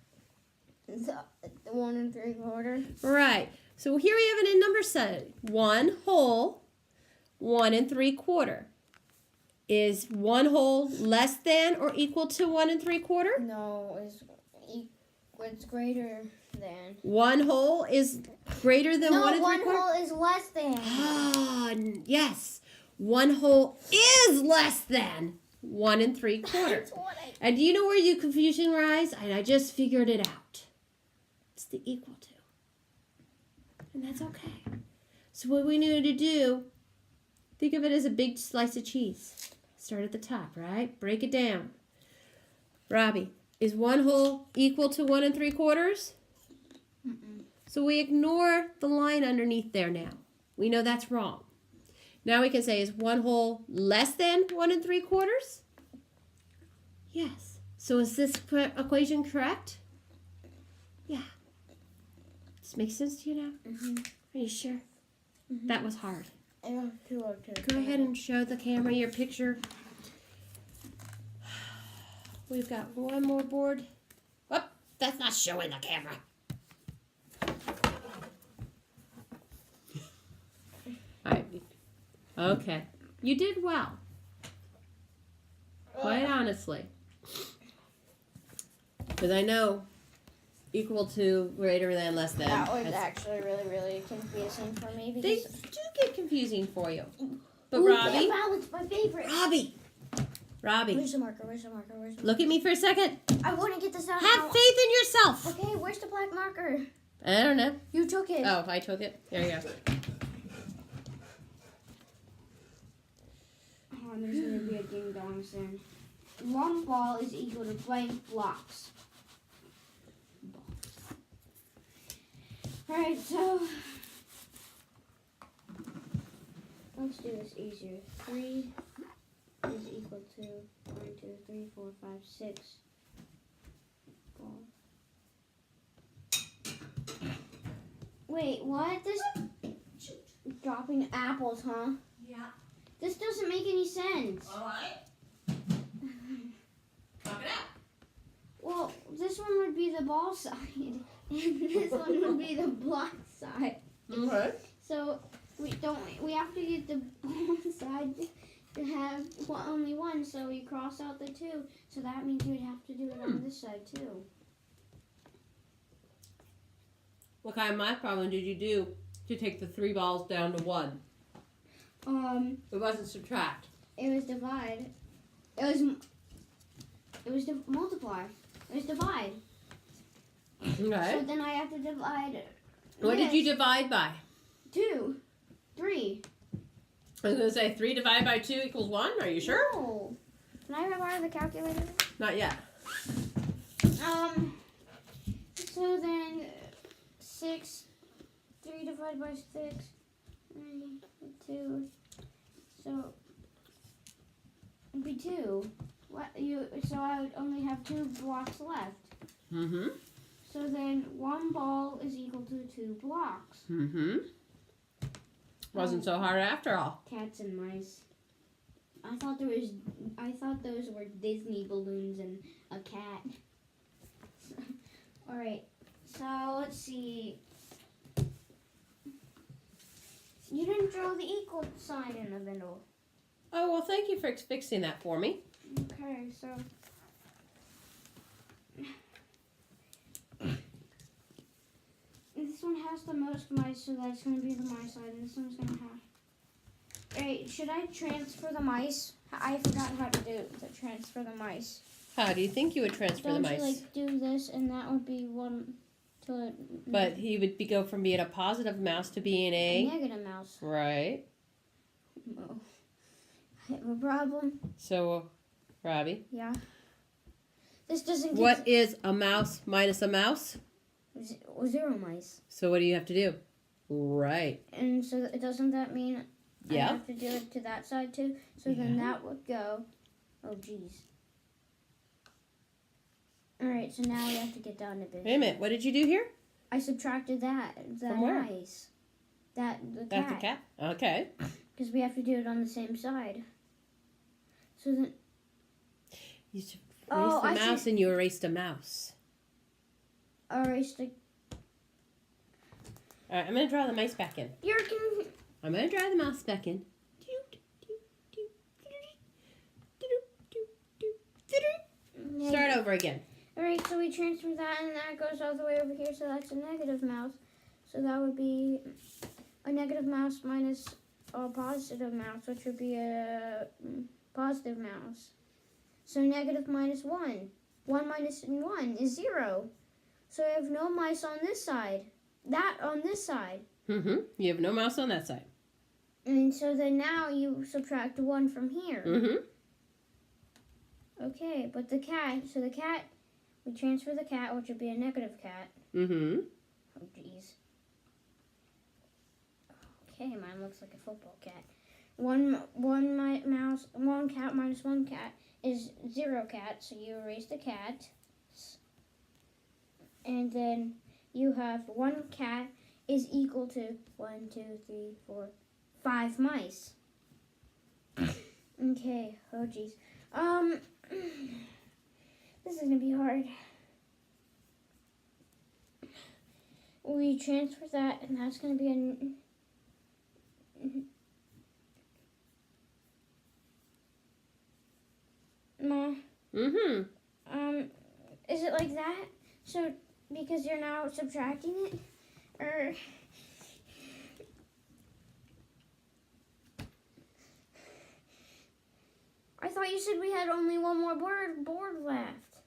The 1 3/4. Right. So here we have it in number set. 1 whole, 1 3/4. Is 1 whole less than or equal to 1 3/4? No, it's greater than. 1 whole is greater than No, 1 1 3/4? whole is less than. Ah, yes. 1 whole is less than 1 3/4. That's what I. And do you know where your confusion lies? And I just figured it out. It's the equal to. And that's okay. So what we need to do, think of it as a big slice of cheese. Start at the top, right? Break it down. Robbie, is 1 whole equal to 1 3/4? So we ignore the line underneath there now. We know that's wrong. Now we can say, is 1 whole less than 1 3/4? Yes. So is this equation correct? Yeah. This makes sense to you now? Are you sure? That was hard. I don't feel okay. Go ahead and show the camera your picture. We've got one more board. Whoop, that's not showing the camera. All right. Okay. You did well. Quite honestly. Because I know equal to, greater than, less than. That was That's- actually really, really confusing for me They because. do get confusing for you. But Ooh, Robbie, yeah, balance, my favorite. Robbie, Where's the marker? Where's the marker? Where's the marker? look at me for a second. I want to get this out. Have now. faith in yourself. Okay, where's the black marker? I don't know. You took it. Oh, I took it. There you go. Oh, there's gonna be a ding dong soon. 1 ball is equal to blank blocks. Alright, so let's do this easier. 3 is equal to 1, 2, 3, 4, 5, 6 balls. Wait, what? This dropping apples, huh? Yeah. This doesn't make any sense. All right. Knock it out. Well, this one would be the ball side, and this one would be the block side. Okay. So we have to get the ball side to have only one. So we cross out the 2. So that means we'd have to do it on this side too. What kind of math problem did you do to take the 3 balls down to 1? It wasn't subtract. It was divide. It was multiply. It was divide. Okay. So then I have to divide. What did you this. divide by? 2, 3. I was going to say 3 divided by 2 equals 1. Are you sure? No. Can I borrow the calculator? Not yet. So then 6, 3 divided by 6, 2. So it'd be 2. So I would only have 2 blocks left. Mm-hmm. So then 1 ball is equal to 2 blocks. Mm-hmm. Wasn't so hard after all. Cats and mice. I thought those were Disney balloons and a cat. All right. So let's see. You didn't draw the equal sign in the middle. Oh, well, thank you for fixing that for me. Okay, so this one has the most mice, so that's going to be the mice side, and this one's going to have. Alright, should I transfer the mice? I forgot how to do the transfer the mice. How do you think you would transfer Don't the mice? you like do this, and that would be 1 to But he would go from being a positive mouse to being a... negative mouse. Right. Oh. I have a problem. So, Robbie, Yeah. This doesn't get what is a mouse minus a mouse? 0 mice. So what do you have to do? Right. And so doesn't that mean I Yeah. have to do it to that side too? So then Yeah. that would go. Oh, geez. All right, so now we have to get down to business. Wait a minute. What did you do here? I subtracted that. From where? Mice. The That's cat. a cat. Okay. Because we have to do it on the same side. So then. You erased Oh, the I mouse see. and you erased a mouse. Erased the. All right. I'm going to draw the mice back in. You're con- I'm going to draw the mouse back in. Start over again. Alright, so we transfer that, and that goes all the way over here, so that's a negative mouse. So that would be a negative mouse minus a positive mouse, which would be a positive mouse. So negative minus 1. 1 minus 1 is 0. So I have no mice on this side. That on this side. Mm-hmm. You have no mouse on that side. And so then now you subtract 1 from here. Mm-hmm. Okay, but the cat, so the cat, we transfer the cat, which would be a negative cat. Mm-hmm. Oh, jeez. Okay, mine looks like a football cat. One cat minus 1 cat is 0 cat, so you erase the cat. And then you have 1 cat is equal to 1, 2, 3, 4, 5 mice. Okay, oh jeez. This is gonna be hard. We transfer that, and that's gonna be Ma, Mm-hmm. is it like that? So, because you're now subtracting it? Or... I thought you said we had only one more board left.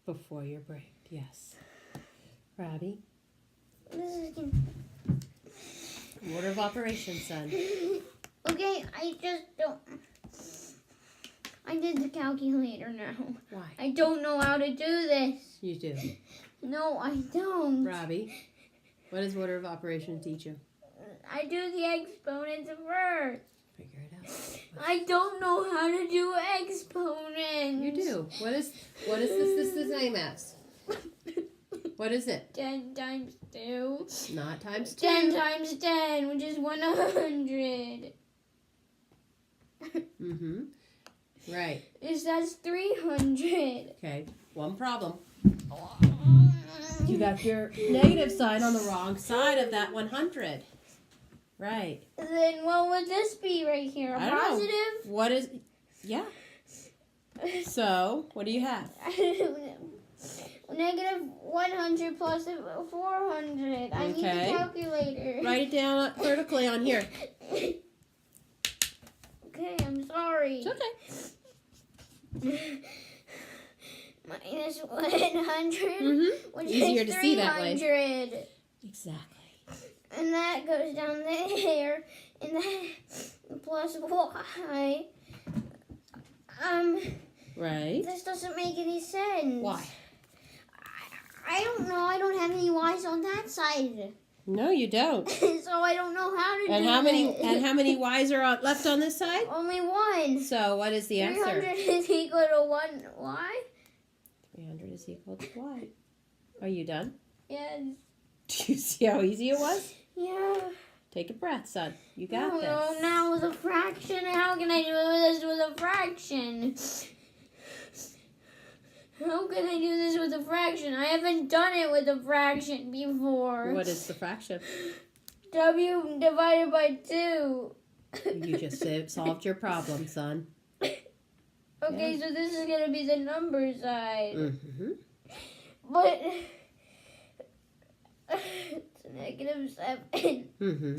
Before your break, yes. Robbie, This is... order of operations, son. Okay, I just don't... I did the calculator now. Why? I don't know how to do this. You do. No, I don't. Robbie, what does order of operations teach you? I do the exponents first. Figure it out. I don't know how to do exponents. You do. What is this the same as? What is it? 10 times 2. Not times 2. 10 times 10, which is 100. Mm-hmm. Right. That's 300. Okay. One problem. You got your negative sign on the wrong side of that 100. Right. Then what would this be right here? A I don't know. positive? What is... Yeah. So, what do you have? Negative 100 plus 400. I need Okay. a calculator. Write it down vertically on here. Okay, I'm sorry. It's okay. Minus 100, Mm-hmm. which Easier is to see that way. 300. Exactly. And that goes down there, and that plus y. Right. This doesn't make any sense. Why? I don't know. I don't have any y's on that side, No, you don't. so I don't know how to And do how many this. and how many y's are left on this side? Only one. So, what is the 300 answer? is equal to 1 y. 300 is equal to y. Are you done? Yes. Do you see how easy it was? Yeah. Take a breath, son. You got No, this. no, now with a fraction. How can I do this with a fraction? How can I do this with a fraction? I haven't done it with a fraction before. What is the fraction? W divided by 2. You just solved your problem, son. Okay, so this is going to be the number side. Mm-hmm. But it's negative 7. Mm-hmm.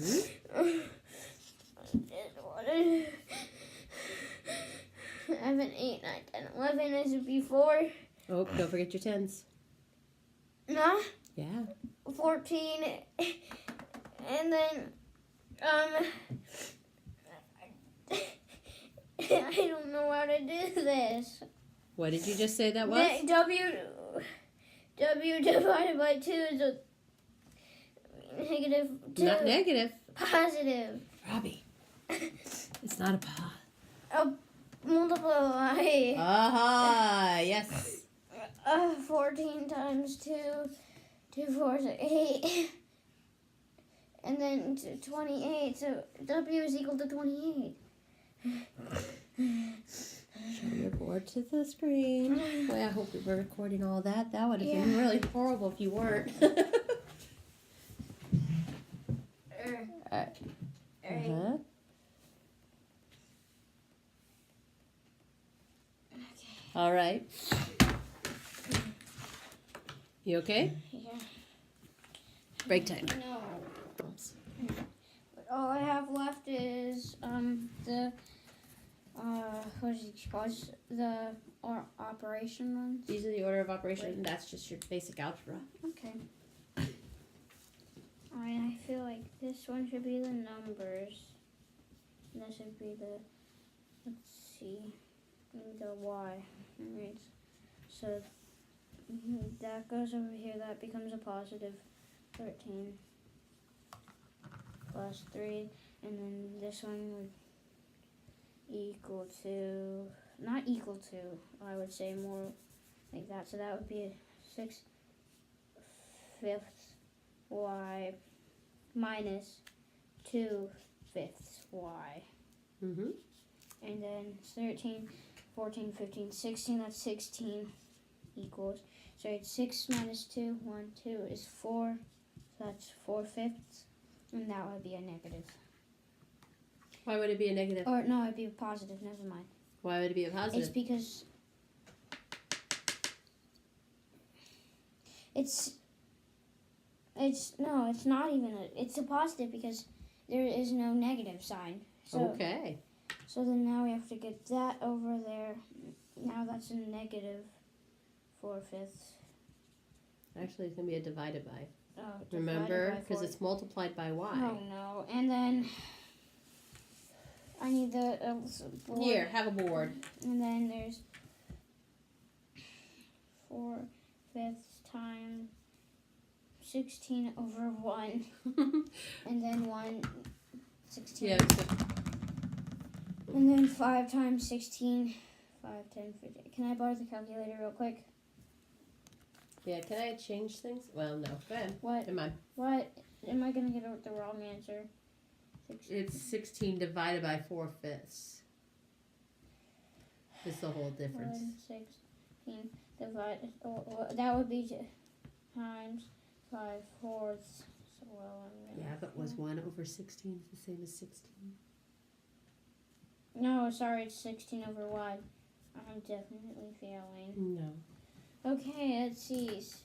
7, 8, 9, 10, 11 is before. Oh, don't forget your tens. No? Yeah. 14. And then, I don't know how to do this. What did you just say that was? W divided by 2 is a negative 2. Not negative. Positive. Robbie. It's not a pa. Multiply. Aha, yes. 14 times 2, 2 4 is 8. And then 28, so W is equal to 28. Show your board to the screen. Boy, I hope we were recording all that. That would have been really horrible if you weren't. Uh-huh. All right. You okay? Yeah. Break time. No. Oops. all I have left is the what is it called? The operation ones. These are the order of operation. That's just your basic algebra. Okay. I feel like this one should be the numbers. And that should be the, let's see, the y. Alright. So that goes over here. That becomes a positive 13 plus 3. And then this one would equal to, not equal to, I would say more like that. So that would be 6/5 y minus 2/5 y. Mm-hmm. And then 13, 14, 15, 16, that's 16 equals. So it's 6 minus 2, 1, 2 is 4. So that's 4/5. And that would be a negative. Why would it be a negative? Or no, it'd be a positive, never mind. Why would it be a positive? It's because it's not even it's a positive because there is no negative sign. So, okay. So then now we have to get that over there. Now that's a negative 4/5. Actually, it's going to be a divided by. Oh, Remember? Because it's multiplied by y. Oh no. And then I need the board. Here, have a board. And then there's 4/5 times 16 over 1. And then 1, 16. Yeah. And then 5 times 16. 5, 10, 15. Can I borrow the calculator real quick? Yeah, can I change things? Well, no. Go ahead. What? Come on. What? Am I going to get the wrong answer? 16. It's 16 divided by 4/5. It's the whole difference. 1, 16 divided. That would be times 5/4. So, well, Yeah, but was 1 over 16 the same as 16? No, sorry, it's 16 over y. I'm definitely failing. No. Okay, let's see. So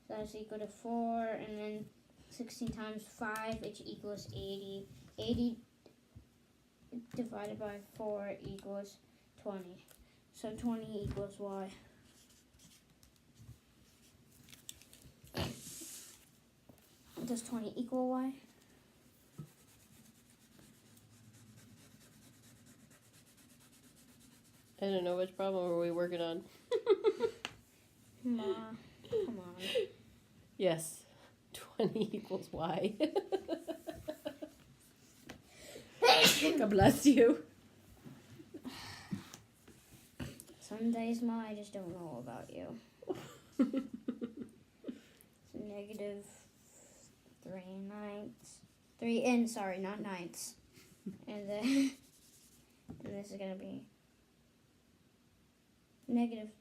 that's equal to 4, and then 16 times 5, which equals 80. 80 divided by 4 equals 20. So 20 equals y. Does 20 equal y? I don't know, which problem are we working on? Come on. Yes. 20 equals y. God bless you. Some days, Ma, I just don't know about you. It's negative 3/9. not ninths. And then, and this is going to be negative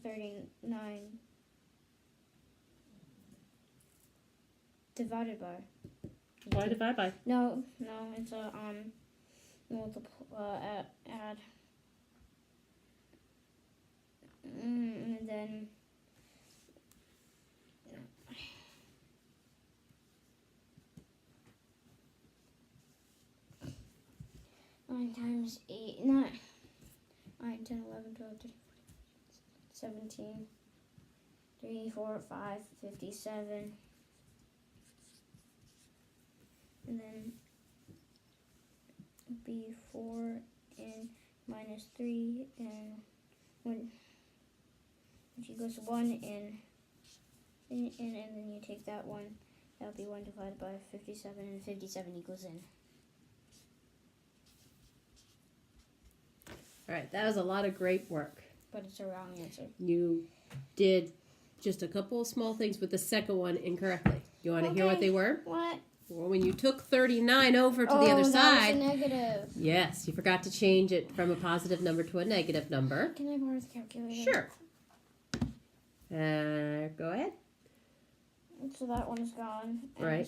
39 divided by. Why divide by? No, it's a add. And then 9 times 8, 9, 10, 11, 12, 13, 17, 3, 4, 5, 57. And then be 4 and minus 3 and 1, which equals 1 and then you take that one. That would be 1 divided by 57, and 57 equals in. All right, that was a lot of great work. But it's a wrong answer. You did just a couple of small things with the second one incorrectly. You want to hear what they were? What? Well, when you took 39 over to the other side. That was a negative. Yes, you forgot to change it from a positive number to a negative number. Can I borrow the calculator? Sure. Go ahead. So that one is gone. Right.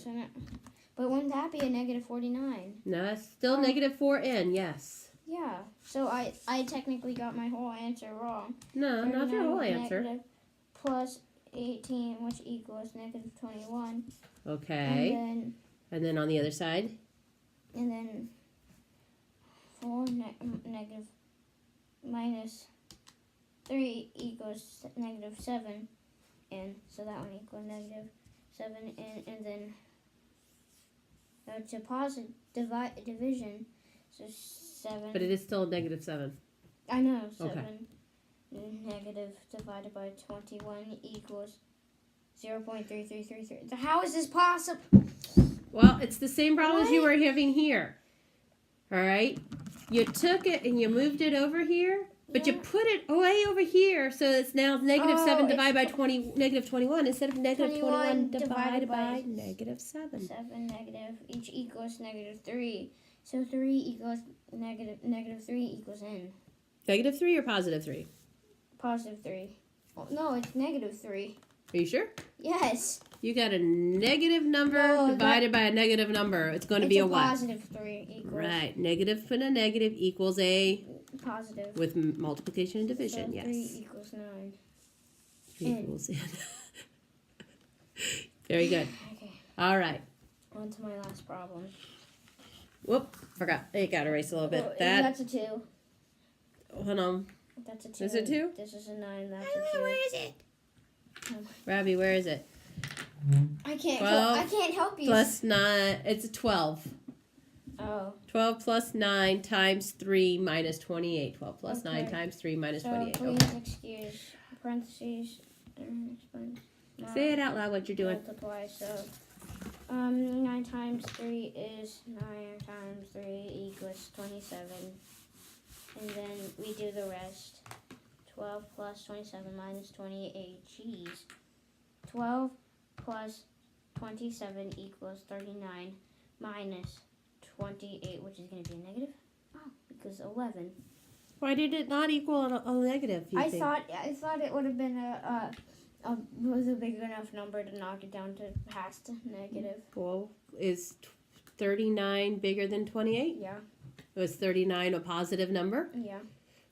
But wouldn't that be a negative 49? No, that's still negative 4n, yes. Yeah. So I technically got my whole answer wrong. No, not your whole answer. Negative plus 18, which equals negative 21. Okay. And And then on the other side? and then 4 negative minus 3 equals negative 7, and so that one equals negative 7, and then it's a positive division, so 7. But it is still a negative 7. I know, 7 Okay. negative divided by 21 equals 0.3333. How is this possible? Well, it's the same problem as you What? were having here. All right? You took it and you moved it over here, but you Yeah. put it way over here, so it's now negative 7 it's divided by negative 21 instead of negative 21 21 divided divided by by negative 7. 7 negative, each equals negative 3. So 3 equals negative 3 equals n. Negative 3 or positive 3? Positive 3. Oh, no, it's negative 3. Are you sure? Yes. You got a negative number No, divided by a negative number. It's going to It's be a a what? positive 3 equals Right. Negative and a negative equals a positive. with multiplication and division. So Yes. 3 equals 9. Equals n. Very good. Okay, All right. on to my last problem. Whoop. Forgot. You got to erase a little bit. Oh, That. That's a 2. Hold on. That's a 2. Is it 2? This is a 9. That's a 2. is it? Robbie, where is it? I can't. 12 I can't help you. Plus 9. It's a 12. Oh. 12 plus 9 times 3 minus 28. 12 plus 9 Okay. times 3 minus So 28. please Okay. excuse parentheses. Explain. Say it out loud what you're doing. Multiply. So 9 times 3 is 9 times 3 equals 27. And then we do the rest. 12 plus 27 minus 28. Jeez. 12 plus 27 equals 39 minus 28, which is going to be a negative. Oh, because 11. Why did it not equal a negative, you I think? thought it would have been was a big enough number to knock it down to past negative. Well, is 39 bigger than 28? Yeah. Was 39 a positive number? Yeah.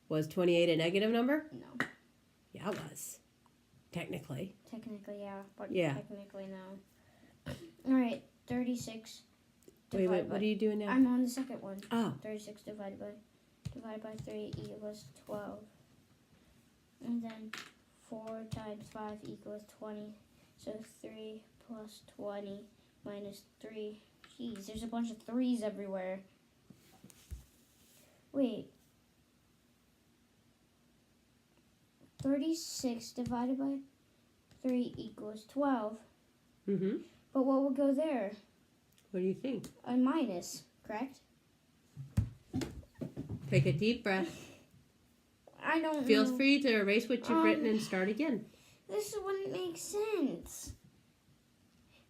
Was 28 a negative number? No. Yeah, it was. Technically. Technically, yeah. But Yeah. technically, no. All right. 36. Wait, what are you doing now? I'm on the second one. Oh, 36 divided by 3 equals 12. And then 4 times 5 equals 20. So 3 plus 20 minus 3. Jeez, there's a bunch of 3's everywhere. Wait. 36 divided by 3 equals 12. mm-hmm. But what would go there? What do you think? A minus, correct? Take a deep breath. I don't Feel know. free to erase what you've written and start again. This wouldn't make sense.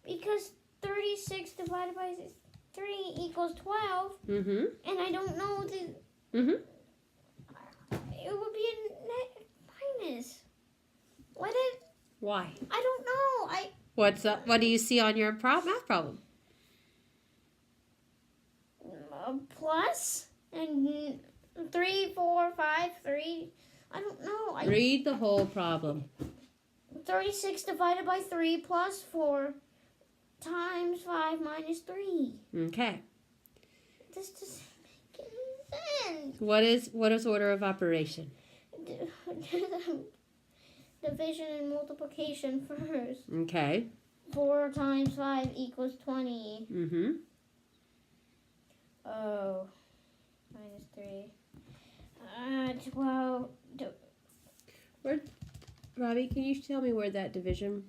Because 36 divided by 3 equals 12, Mm-hmm. and I don't know the... Mm-hmm. It would be a minus. Why? I don't know. What's up? What do you see on your math problem? Plus and 3, 4, 5, 3. I don't know. Read the whole problem. 36 divided by 3 plus 4 times 5 minus 3. Okay. This doesn't make any sense. What is order of operation? Division and multiplication first. Okay. 4 times 5 equals 20. Mm-hmm. Oh. Minus 3. 12. Robbie, can you tell me where that division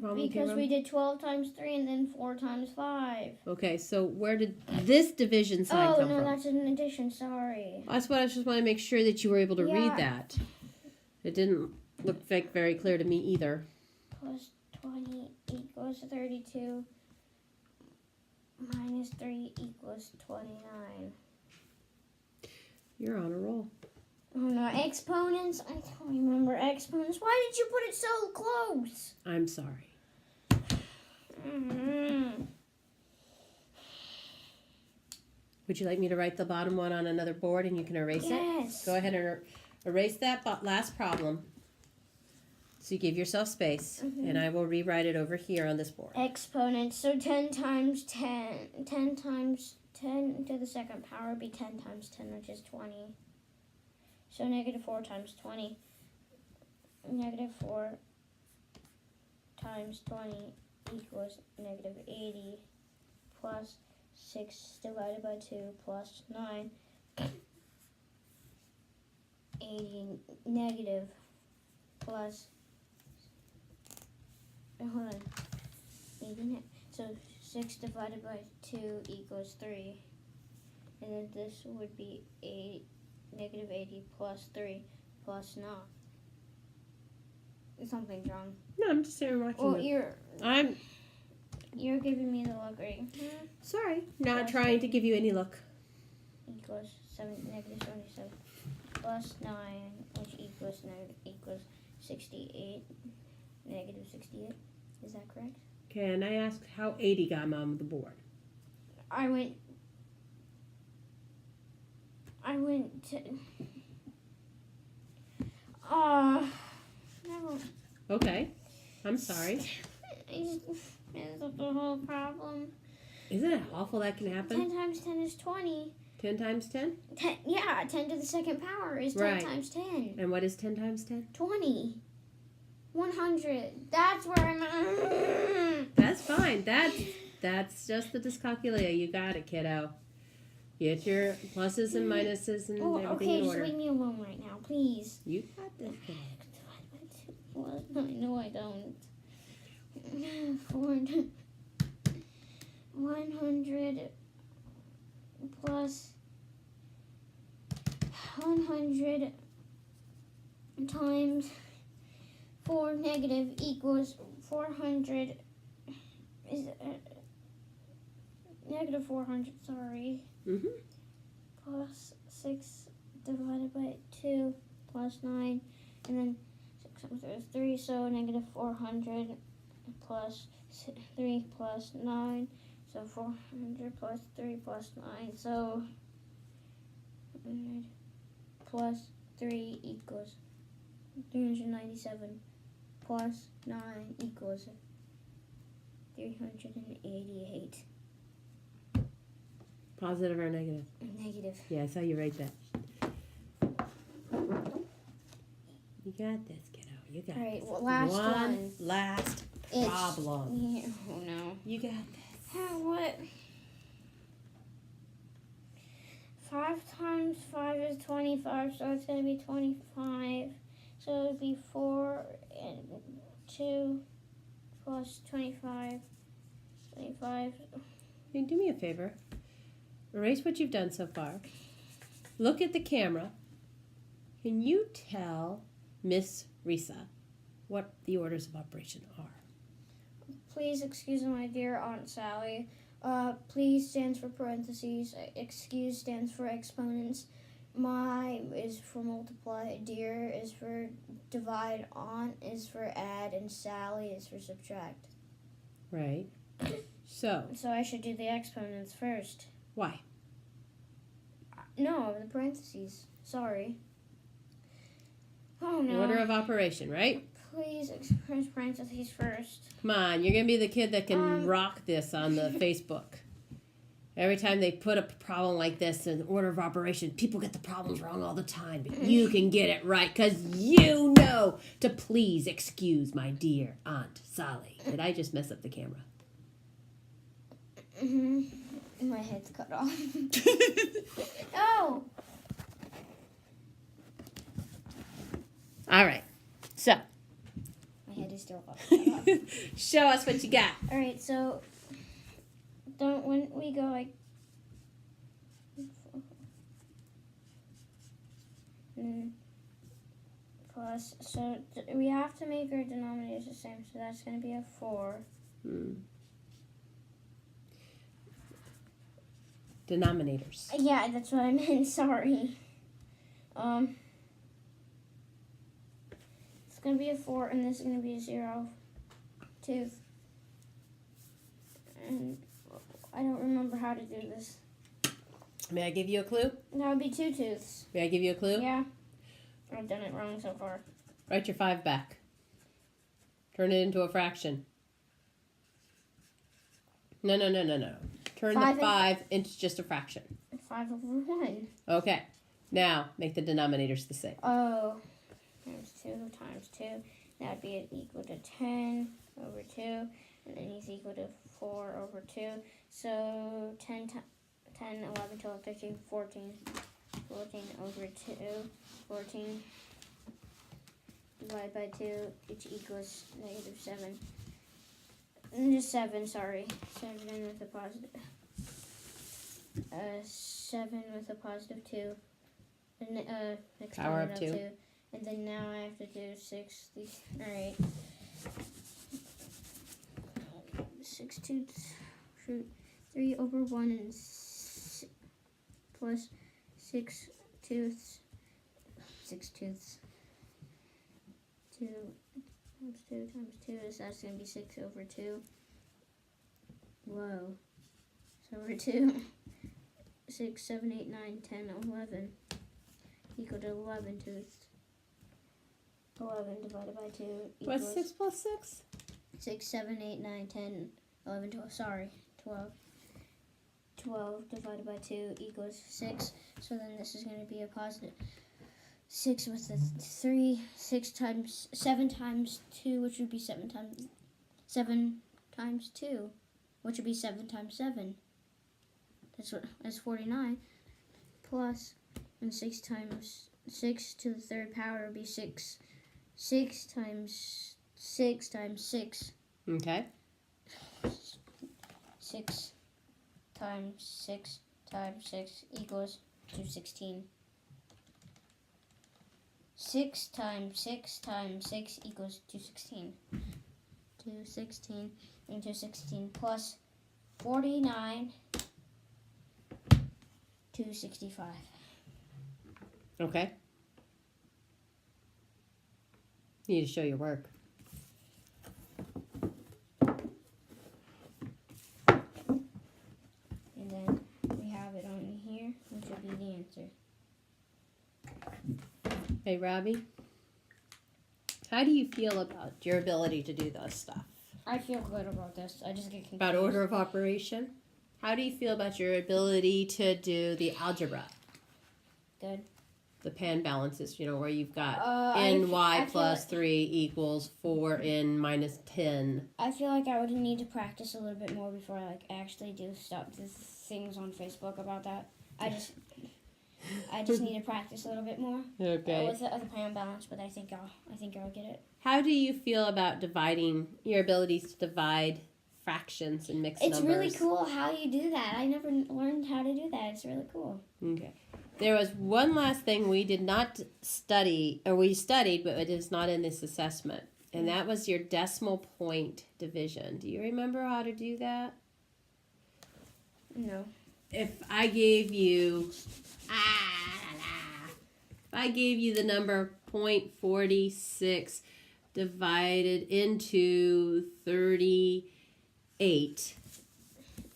problem came Because from? we did 12 times 3 and then 4 times 5. Okay, so where did this division sign Oh, come no, from? that's an addition. Sorry. That's what I just want to make sure that you were able to read Yeah. that. It didn't look like very clear to me either. Plus 20 equals 32. Minus 3 equals 29. You're on a roll. Oh no, exponents? I don't remember exponents. Why did you put it so close? I'm sorry. Mm-hmm. Would you like me to write the bottom one on another board and you can erase it? Yes. Go ahead and erase that last problem. So you give yourself space, and I will rewrite it over here on this board. Exponents. So 10 times 10. 10 times 10 to the second power would be 10 times 10, which is 20. So negative 4 times 20. Negative 4 times 20 equals negative 80 plus 6 divided by 2 plus 9. 80 negative plus, hold on, 80 so 6 divided by 2 equals 3. And then this would be negative 80 plus 3 plus 9. Something's wrong. No, I'm just here watching. Well, you're giving me the look right. Sorry, not trying to give you any look. Equals negative 77 plus 9, which equals 68. Negative 68. Is that correct? Can I ask how 80 got on the board? I went to. Never. Okay, I'm sorry. Is the whole problem? Isn't it awful that can 10 happen? times 10 is 20. 10 times 10? 10, yeah, 10 to the second power is 10 Right. times 10. And what is 10 times 10? 20. 100. That's where I'm. That's fine. That's just the dyscalculia. You got it, kiddo. Get your pluses and minuses and Oh, everything okay, in just order. leave me alone right now, please. You got this, kiddo. What? I know I don't. 100 plus 100 times 4 negative equals 400 is negative 400, sorry. Mm-hmm. Plus 6 divided by 2 plus 9, and then 6 times 3, so negative 400 plus 3 plus 9, so 400 plus 3 plus 9, so 100 plus 3 equals 397 plus 9 equals 388. Positive or negative? Negative. Yeah, I saw you write that. You got this, kiddo. You got All right, this. well, last one. Last It's- problem. Yeah, oh no. You got this. What? 5 times 5 is 25, so it's going to be 25. So it would be 4 and 2 plus 25. 25. Can you do me a favor? Erase what you've done so far. Look at the camera. Can you tell Miss Risa what the orders of operation are? Please excuse my dear Aunt Sally. Please stands for parentheses. Excuse stands for exponents. My is for multiply. Dear is for divide. Aunt is for add. And Sally is for subtract. Right. So, So I should do the exponents first. why? No, the parentheses. Sorry. Oh no. Order of operation, right? Please express parentheses first. Come on, you're going to be the kid that can Um, rock this on the Facebook. Every time they put a problem like this in order of operation, people get the problems wrong all the time. But you can get it right because you know to please excuse my dear Aunt Sally. Did I just mess up the camera? My head's cut off. No! All right. So, My head is still cut off. show us what you got. Alright, so when we go like plus, so we have to make our denominators the same, so that's going to be a 4. Denominators. Yeah, that's what I meant, sorry. It's going to be a 4, and this is going to be a 0. 2. And I don't remember how to do this. May I give you a clue? That would be 2 tooths. May I give you a clue? Yeah. I've done it wrong so far. Write your 5 back. Turn it into a fraction. No. turn Five the 5 into just a fraction. 5 over 1. Okay. Now, make the denominators the same. Oh, times 2 times 2. That would be equal to 10 over 2. And then he's equal to 4 over 2. So 10, 11, 12, 13, 14. 14 over 2. 14 divided by 2, which equals negative 7. Just 7, sorry. 7 with a positive. 7 with a positive 2. Power of Exponent 2. And then now I have to do 6. Alright. 6 2ths. Shoot. 3 over 1 and plus 6 2ths. 6 2ths. 2 times 2 times 2 is that's going to be 6 over 2. Whoa. So over 2. 6, 7, 8, 9, 10, 11. Equal to 11 2ths. 11 divided by 2 equals... What's 6 plus 6? 6, 7, 8, 9, 10, 11, 12. Sorry, 12. 12 divided by 2 equals 6. So then this is going to be a positive 6 with the 3. 6 times 7 times 2, which would be 7 times 2, which would be 7 times 7. That's 49. Plus, and 6 times 6 to the third power would be 6. 6 times 6 times 6. Okay. 6 times 6 times 6 equals 216. 6 times 6 times 6 equals 216. 216 and 216 plus 49, 265. Okay. You need to show your work. And then we have it on here, which will be the answer. Hey, Robbie. How do you feel about your ability to do this stuff? I feel good about this. I just get confused. About order of operation? How do you feel about your ability to do the algebra? Good. The pan balances, where you've got I ny feel plus like- 3 equals 4n minus 10. I feel like I would need to practice a little bit more before I actually do things on Facebook about that. I just need to practice a little bit more Okay. with the other pan balance, but I think I'll get it. How do you feel about dividing, your abilities to divide fractions and mixed It's numbers? really cool how you do that. I never learned how to do that. It's really cool. Okay. There was one last thing we did not study, or we studied, but it is not in this assessment. And that was your decimal point division. Do you remember how to do that? No. If I gave you, the number 0.46 divided into 38.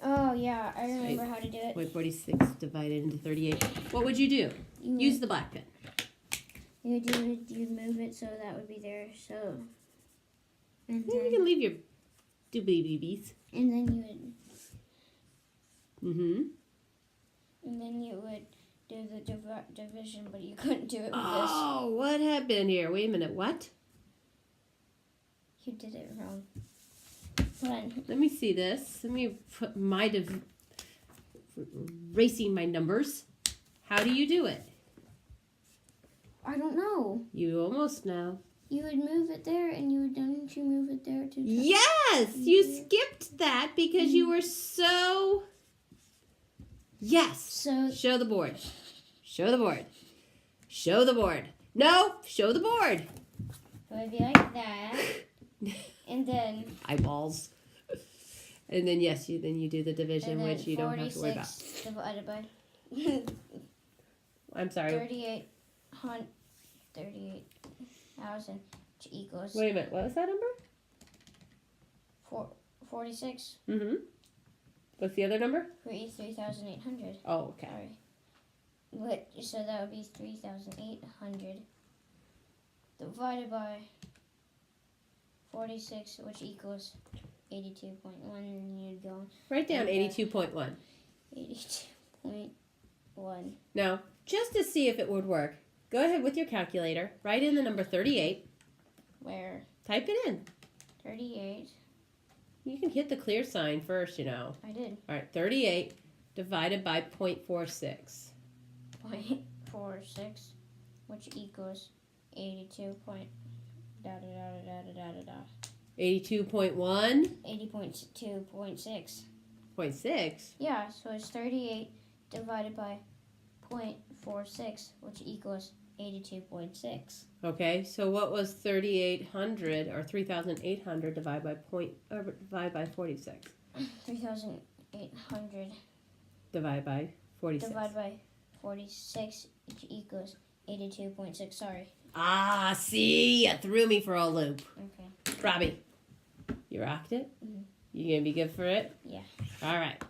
Oh yeah, I remember how to do it. 0.46 divided into 38. What would you do? Use the black pen. You'd move it so that would be there. So, and You then can leave your doobly-beebies. and then you would Mm-hmm. and then you would do the division, but you couldn't do it with Oh, what happened here? Wait a minute. What? this. You did it wrong. One. Let me see this. Let me put my racing my numbers. How do you do it? I don't know. You almost know. You would move it there, and you would don't you move it there too? Yes, you skipped that because you were so. Yes. So Show the board. Show the board. Show the board. No, show the board. it would be like that, and then Eyeballs. And then yes, you do the division, and then which you don't have to worry about. 46 divided by I'm sorry. 38,000, which equals Wait a minute. What was that number? 46. Mm-hmm. What's the other number? 3,800. Oh, okay. Sorry. So that would be 3,800 divided by 46, which equals 82.1, and you'd go Write down Okay. 82.1. 82.1. Now, just to see if it would work, go ahead with your calculator. Write in the number 38. Where? Type it in. 38. You can hit the clear sign first, you know. I did. All right, 38 divided by 0.46. 0.46, which equals 82 point da da da da da da da da. 82.1. 80.2.6. 0.6. Yeah, so it's 38 divided by 0.46, which equals 82.6. Okay, so what was 3,800 or 3,800 divided by 46? 3,800 Divided by 46. divided by 46, which equals 82.6. Sorry. Ah, see, you threw me for a loop. Okay. Robbie, you rocked it? Mhm. You gonna be good for it? Yeah. All right.